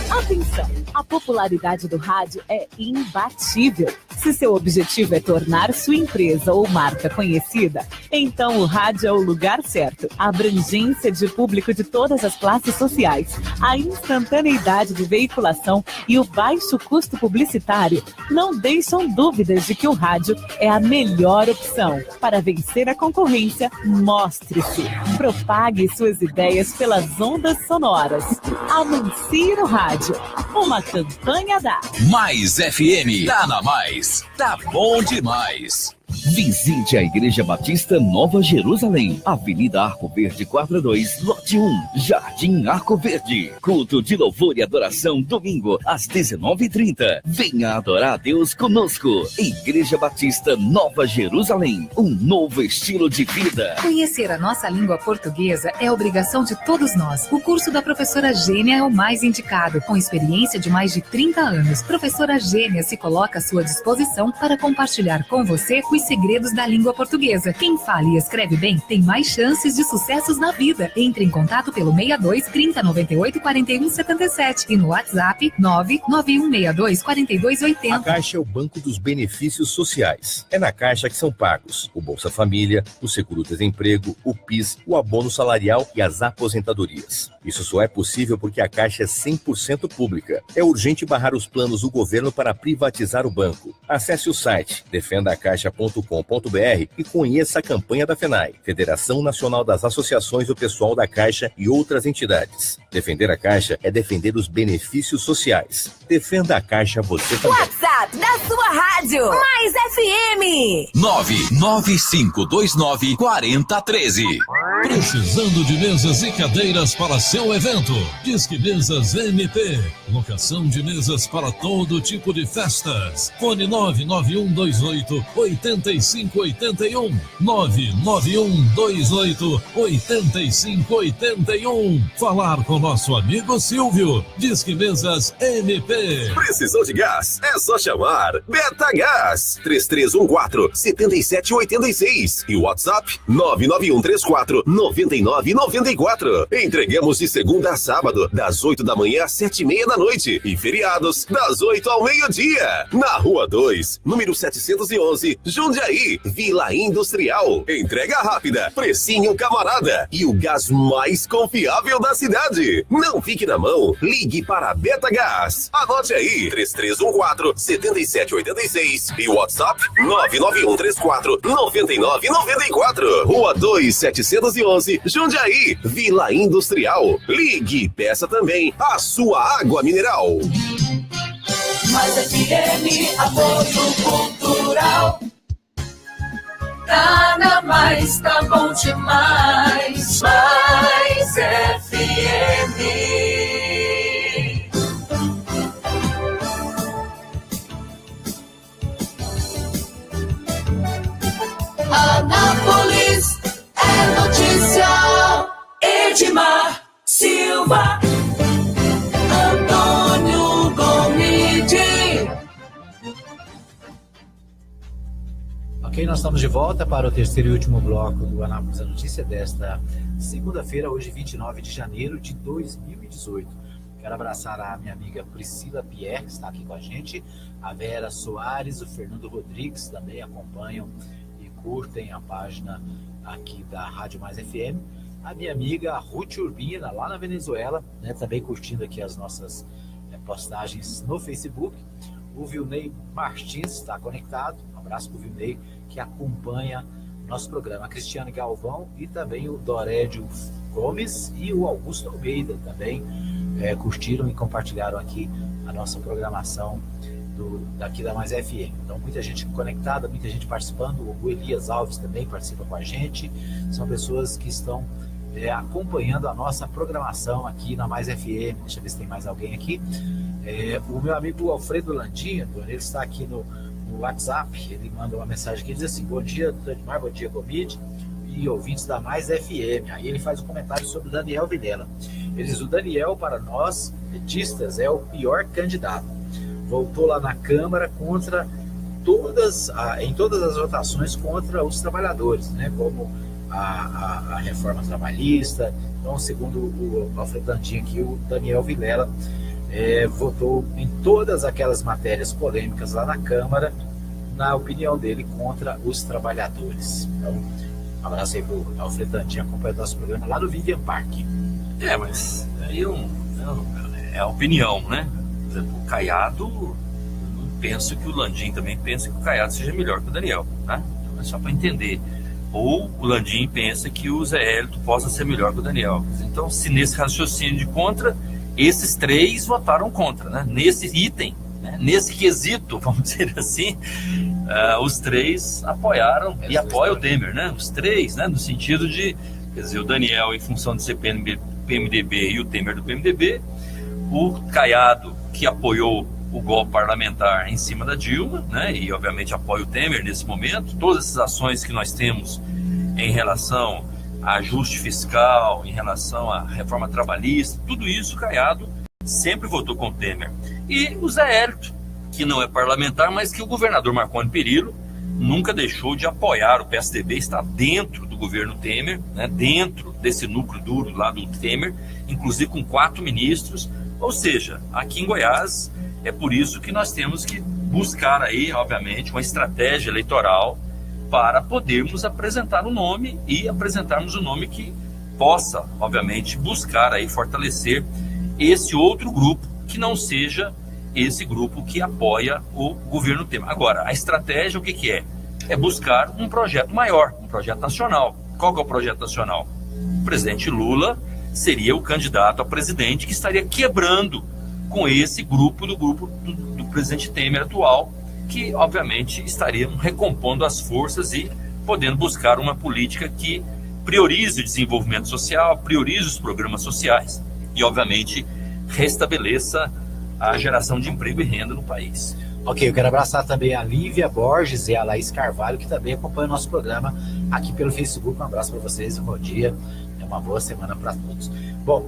Atenção, a popularidade do rádio é imbatível. Se seu objetivo é tornar sua empresa ou marca conhecida, então o rádio é o lugar certo. A abrangência de público de todas as classes sociais, a instantaneidade de veiculação e o baixo custo publicitário não deixam dúvidas de que o rádio é a melhor opção. Para vencer a concorrência, mostre-se. Propague suas ideias pelas ondas sonoras. Anuncie no rádio. Uma campanha da Mais FM. Tá na Mais. Tá bom demais. Visite a Igreja Batista Nova Jerusalém, Avenida Arco Verde 42, lote 1, Jardim Arco Verde. Culto de louvor e adoração, domingo, às 19h30. Venha adorar a Deus conosco. Igreja Batista Nova Jerusalém, um novo estilo de vida. Conhecer a nossa língua portuguesa é obrigação de todos nós. O curso da professora Gênia é o mais indicado, com experiência de mais de 30 anos. Professora Gênia se coloca à sua disposição para compartilhar com você os segredos da língua portuguesa. Quem fala e escreve bem tem mais chances de sucessos na vida. Entre em contato pelo 62 30 98 41 77 e no WhatsApp 99162 4280. A Caixa é o banco dos benefícios sociais. É na Caixa que são pagos o Bolsa Família, o Seguro-Desemprego, o PIS, o abono salarial e as aposentadorias. Isso só é possível porque a Caixa é 100% pública. É urgente barrar os planos do governo para privatizar o banco. Acesse o site defendacaixa.com.br e conheça a campanha da FENAI, Federação Nacional das Associações do Pessoal da Caixa e outras entidades. Defender a Caixa é defender os benefícios sociais. Defenda a Caixa você também. WhatsApp da sua rádio, Mais FM. 995294013. Precisando de mesas e cadeiras para seu evento? Disque Mesas MP. Locação de mesas para todo tipo de festas. Fone 99128-8581. 99128-8581. Falar com nosso amigo Silvio. Disque Mesas MP. Precisou de gás? É só chamar Betagás 3314-7786 e o WhatsApp 99134-9994. Entregamos de segunda a sábado, das 8 da manhã às 7h30 da noite e feriados das 8 ao meio-dia. Na Rua 2, número 711, Jundiaí, Vila Industrial. Entrega rápida, precinho camarada e o gás mais confiável da cidade. Não fique na mão, ligue para a Betagás. Anote aí, 3314-7786 e o WhatsApp 99134-9994. Rua 2, 711, Jundiaí, Vila Industrial. Ligue e peça também a sua água mineral. Mais FM, apoio cultural. Tá na Mais, tá bom demais. Mais FM. Anápolis é notícia. Edmar Silva, Antônio Gomide. Ok, nós estamos de volta para o terceiro e último bloco do Anápolis é Notícia desta segunda-feira, hoje 29 de janeiro de 2018. Quero abraçar a minha amiga Priscila Pierre, que está aqui com a gente, a Vera Soares, o Fernando Rodrigues também acompanham e curtem a página aqui da Rádio Mais FM. A minha amiga Ruth Urbina, lá na Venezuela, né, também curtindo aqui as nossas postagens no Facebook. O Vilney Martins está conectado. Um abraço para o Vilney, que acompanha nosso programa. A Cristiane Galvão e também o Dorédio Gomes e o Augusto Almeida também curtiram e compartilharam aqui a nossa programação daqui da Mais FM. Então, muita gente conectada, muita gente participando. O Elias Alves também participa com a gente. São pessoas que estão acompanhando a nossa programação aqui na Mais FM. Deixa eu ver se tem mais alguém aqui. O meu amigo Alfredo Landim, ele está aqui no WhatsApp, ele manda uma mensagem que diz assim: bom dia, Edmar, bom dia, Gomide e ouvintes da Mais FM. Aí ele faz um comentário sobre o Daniel Vilela. Ele diz: o Daniel, para nós, petistas, é o pior candidato. Voltou lá na Câmara contra em todas as votações contra os trabalhadores, né? Como a reforma trabalhista. Então, segundo o Alfredo Landim aqui, o Daniel Vilela votou em todas aquelas matérias polêmicas lá na Câmara, na opinião dele, contra os trabalhadores. Então, um abraço aí pro Alfredo Landim, acompanhando nosso programa lá no Vivian Park. Mas aí é a opinião, né? Por exemplo, o Caiado, eu não penso que o Landim também pensa que o Caiado seja melhor que o Daniel, né? Então é só para entender. Ou o Landim pensa que o Zé Hélito possa ser melhor que o Daniel. Então, se nesse raciocínio de contra, esses três votaram contra, né? Nesse item, né? Nesse quesito, vamos dizer assim, os três apoiaram e apoiam o Temer, né? Os três, né? No sentido de, quer dizer, o Daniel em função de ser PMDB e o Temer do PMDB, o Caiado, que apoiou o golpe parlamentar em cima da Dilma, né? E obviamente apoia o Temer nesse momento. Todas essas ações que nós temos em relação a ajuste fiscal, em relação à reforma trabalhista, tudo isso o Caiado sempre votou com o Temer. E o Zé Hélito, que não é parlamentar, mas que o governador Marconi Perillo nunca deixou de apoiar o PSDB, está dentro do governo Temer, né? Dentro desse núcleo duro lá do Temer, inclusive com 4 ministros. Ou seja, aqui em Goiás, é por isso que nós temos que buscar aí, obviamente, uma estratégia eleitoral para podermos apresentar o nome e apresentarmos o nome que possa, obviamente, buscar aí fortalecer esse outro grupo que não seja esse grupo que apoia o governo Temer. Agora, a estratégia o que é? É buscar um projeto maior, um projeto nacional. Qual que é o projeto nacional? O presidente Lula seria o candidato a presidente que estaria quebrando com esse grupo do presidente Temer atual, que obviamente estariam recompondo as forças e podendo buscar uma política que priorize o desenvolvimento social, priorize os programas sociais e obviamente restabeleça a geração de emprego e renda no país. Ok, eu quero abraçar também a Lívia Borges e a Laís Carvalho, que também acompanham o nosso programa aqui pelo Facebook. Um abraço para vocês, um bom dia, uma boa semana para todos. Bom,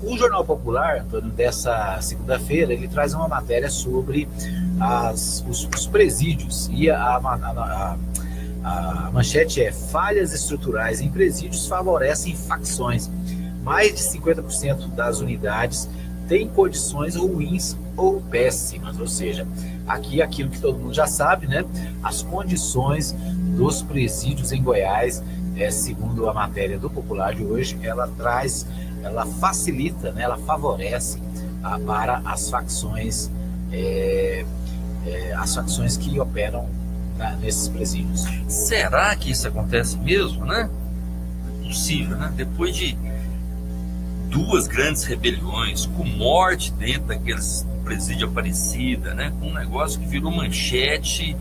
o Jornal Popular, Antônio, dessa segunda-feira, ele traz uma matéria sobre os presídios, e a manchete é: falhas estruturais em presídios favorecem facções. Mais de 50% das unidades têm condições ruins ou péssimas, ou seja, aqui aquilo que todo mundo já sabe, né? As condições dos presídios em Goiás, segundo a matéria do Popular de hoje, ela facilita, né? Ela favorece para as facções que operam nesses presídios. Será que isso acontece mesmo, né? É possível, né? Depois de 2 grandes rebeliões, com morte dentro daqueles presídios Aparecida, né? Com um negócio que virou manchete,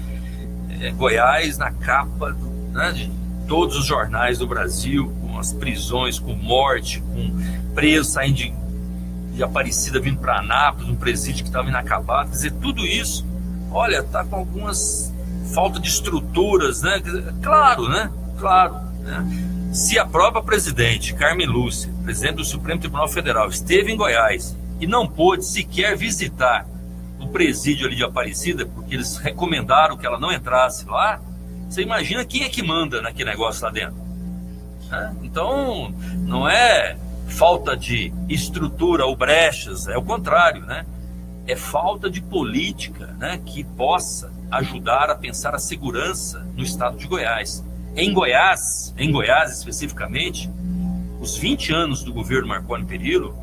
Goiás na capa de todos os jornais do Brasil, com as prisões, com morte, com presos saindo de Aparecida vindo para Anápolis, um presídio que estava inacabado. Quer dizer, tudo isso, olha, está com algumas falta de estruturas, né? Claro, né? Claro, né? Se a própria presidente, Carmen Lúcia, presidente do Supremo Tribunal Federal, esteve em Goiás e não pôde sequer visitar o presídio ali de Aparecida, porque eles recomendaram que ela não entrasse lá, você imagina quem é que manda naquele negócio lá dentro? Então, não é falta de estrutura ou brechas, é o contrário, né? É falta de política, né, que possa ajudar a pensar a segurança no estado de Goiás. Em Goiás especificamente, os 20 anos do governo Marconi Perillo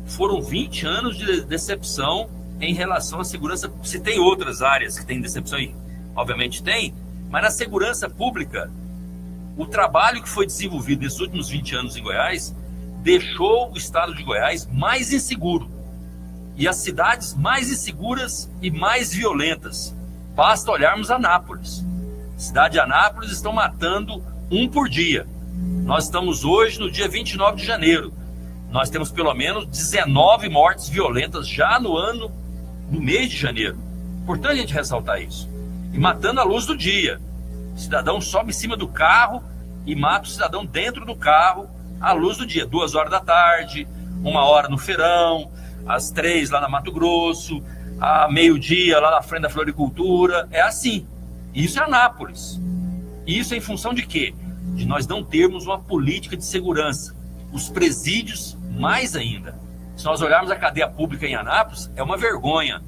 foram 20 anos de decepção em relação à segurança. Se tem outras áreas que têm decepção, e obviamente tem, mas na segurança pública, o trabalho que foi desenvolvido nesses últimos 20 anos em Goiás deixou o estado de Goiás mais inseguro e as cidades mais inseguras e mais violentas. Basta olharmos Anápolis. Cidade de Anápolis estão matando 1 por dia. Nós estamos hoje no dia 29 de janeiro. Nós temos pelo menos 19 mortes violentas já no ano no mês de janeiro. Importante a gente ressaltar isso. E matando à luz do dia. O cidadão sobe em cima do carro e mata o cidadão dentro do carro à luz do dia. 2 horas da tarde, 1 hora no Feirão, às 3 lá na Mato Grosso, a meio-dia lá na frente da Floricultura. É assim. Isso é Anápolis. Isso é em função de quê? De nós não termos uma política de segurança. Os presídios, mais ainda. Se nós olharmos a cadeia pública em Anápolis, é uma vergonha.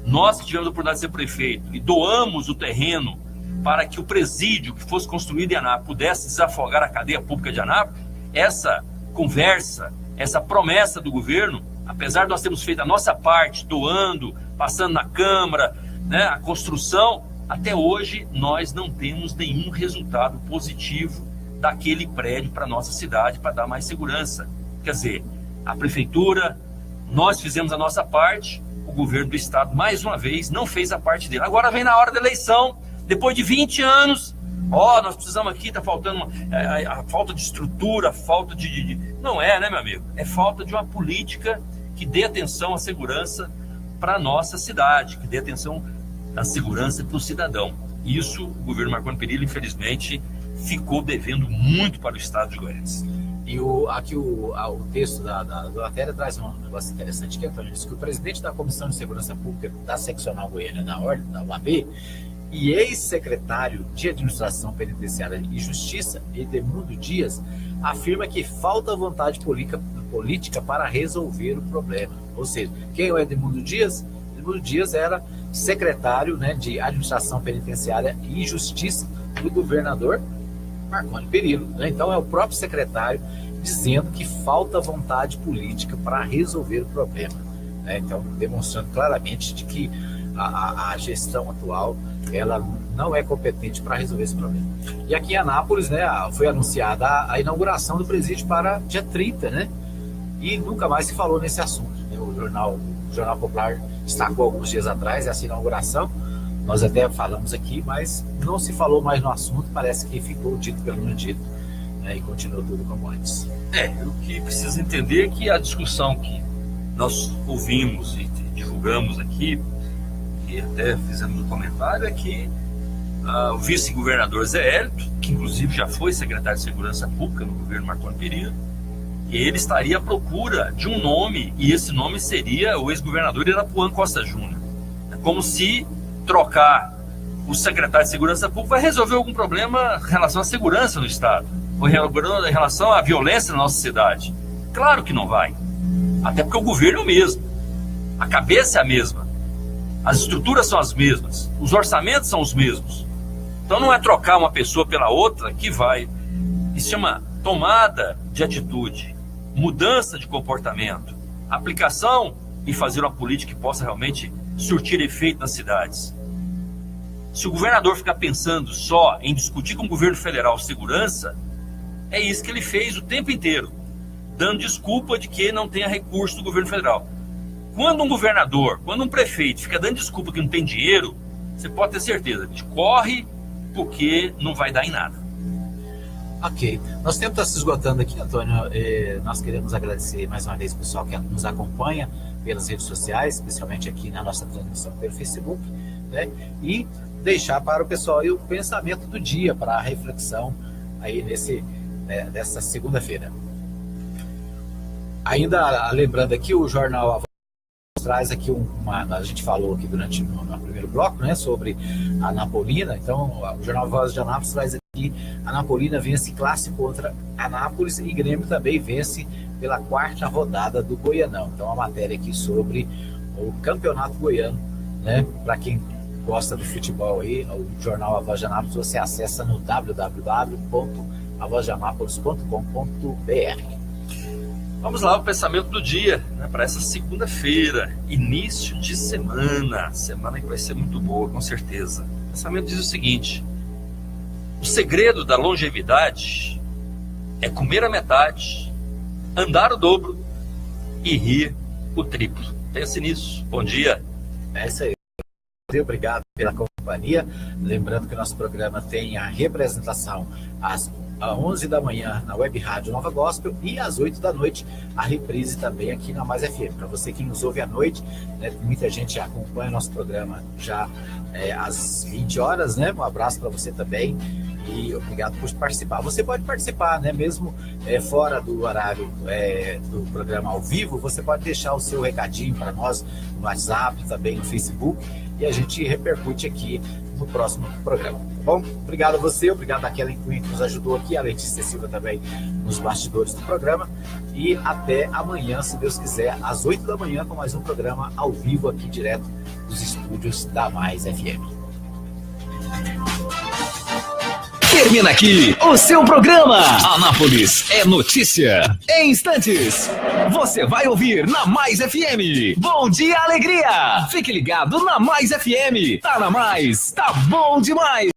Nós que tivemos a oportunidade de ser prefeito e doamos o terreno para que o presídio que fosse construído em Anápolis pudesse desafogar a cadeia pública de Anápolis, essa conversa, essa promessa do governo, apesar de nós termos feito a nossa parte, doando, passando na Câmara, né, a construção, até hoje nós não temos nenhum resultado positivo daquele prédio para a nossa cidade, para dar mais segurança. Quer dizer, a prefeitura, nós fizemos a nossa parte, o governo do estado, mais uma vez, não fez a parte dele. Agora vem na hora da eleição, depois de 20 anos, nós precisamos aqui, está faltando a falta de estrutura, falta de... Não é, né, meu amigo? É falta de uma política que dê atenção à segurança para a nossa cidade, que dê atenção à segurança para o cidadão. Isso, o governo Marconi Perillo, infelizmente, ficou devendo muito para o estado de Goiás. E aqui o texto da matéria traz um negócio interessante, que Antônio disse que o presidente da Comissão de Segurança Pública da Seccional Goiânia da Ordem, da UAB, e ex-secretário de Administração Penitenciária e Justiça, Edemundo Dias, afirma que falta vontade política para resolver o problema. Ou seja, quem é o Edemundo Dias? Edemundo Dias era secretário, né, de Administração Penitenciária e Justiça do governador Marconi Perillo, né? Então é o próprio secretário dizendo que falta vontade política para resolver o problema, né? Então demonstrando claramente de que a gestão atual ela não é competente para resolver esse problema. E aqui em Anápolis, né, foi anunciada a inauguração do presídio para dia 30, né? E nunca mais se falou nesse assunto, né? O Jornal Popular destacou alguns dias atrás essa inauguração. Nós até falamos aqui, mas não se falou mais no assunto, parece que ficou dito pelo não dito, né, e continuou tudo como antes. O que precisa entender é que a discussão que nós ouvimos e divulgamos aqui, e até fizemos um comentário, é que o vice-governador Zé Hélito, que inclusive já foi secretário de Segurança Pública no governo Marconi Perillo, ele estaria à procura de um nome, e esse nome seria o ex-governador Irapuã Costa Júnior. É como se trocar o secretário de Segurança Pública vai resolver algum problema em relação à segurança no estado, ou em relação à violência na nossa cidade. Claro que não vai. Até porque o governo é o mesmo. A cabeça é a mesma. As estruturas são as mesmas. Os orçamentos são os mesmos. Então não é trocar uma pessoa pela outra que vai. Isso chama tomada de atitude, mudança de comportamento, aplicação e fazer uma política que possa realmente surtir efeito nas cidades. Se o governador ficar pensando só em discutir com o governo federal segurança, é isso que ele fez o tempo inteiro, dando desculpa de que não tenha recurso do governo federal. Quando um governador, quando um prefeito fica dando desculpa que não tem dinheiro, você pode ter certeza, a gente corre porque não vai dar em nada. Ok, nosso tempo está se esgotando aqui, Antônio. Nós queremos agradecer mais uma vez o pessoal que nos acompanha pelas redes sociais, especialmente aqui na nossa transmissão pelo Facebook, né? E deixar para o pessoal aí o pensamento do dia, para a reflexão aí nessa segunda-feira. Ainda lembrando aqui, o Jornal A Voz traz aqui a gente falou aqui durante no primeiro bloco, né, sobre a Anapolina. Então o Jornal A Voz de Anápolis traz aqui: a Anapolina vence clássico contra Anápolis e Grêmio também vence pela 4ª rodada do Goianão. Então a matéria aqui sobre o campeonato goiano, né? Para quem gosta do futebol aí, o Jornal A Voz de Anápolis você acessa no www.avozdeanápolis.com.br. Vamos lá, o pensamento do dia, né, para essa segunda-feira, início de semana que vai ser muito boa, com certeza. O pensamento diz o seguinte: o segredo da longevidade é comer a metade, andar o dobro e rir o triplo. Pense nisso. Bom dia. É isso aí. Obrigado pela companhia. Lembrando que o nosso programa tem a representação às às 11 da manhã na Web Rádio Nova Gospel e às 8 da noite a reprise também aqui na Mais FM. Para você que nos ouve à noite, né, muita gente acompanha nosso programa já às 20 horas, né? Um abraço para você também e obrigado por participar. Você pode participar, né? Mesmo fora do horário do programa ao vivo, você pode deixar o seu recadinho para nós no WhatsApp, também no Facebook, e a gente repercute aqui no próximo programa, tá bom? Obrigado a você, obrigado a Kellen Cunha que nos ajudou aqui, a Letícia Silva também nos bastidores do programa, e até amanhã, se Deus quiser, às 8 da manhã, com mais um programa ao vivo aqui direto dos estúdios da Mais FM. Termina aqui o seu programa. Anápolis é notícia. Em instantes, você vai ouvir na Mais FM. Bom dia, alegria. Fique ligado na Mais FM. Tá na Mais, tá bom demais.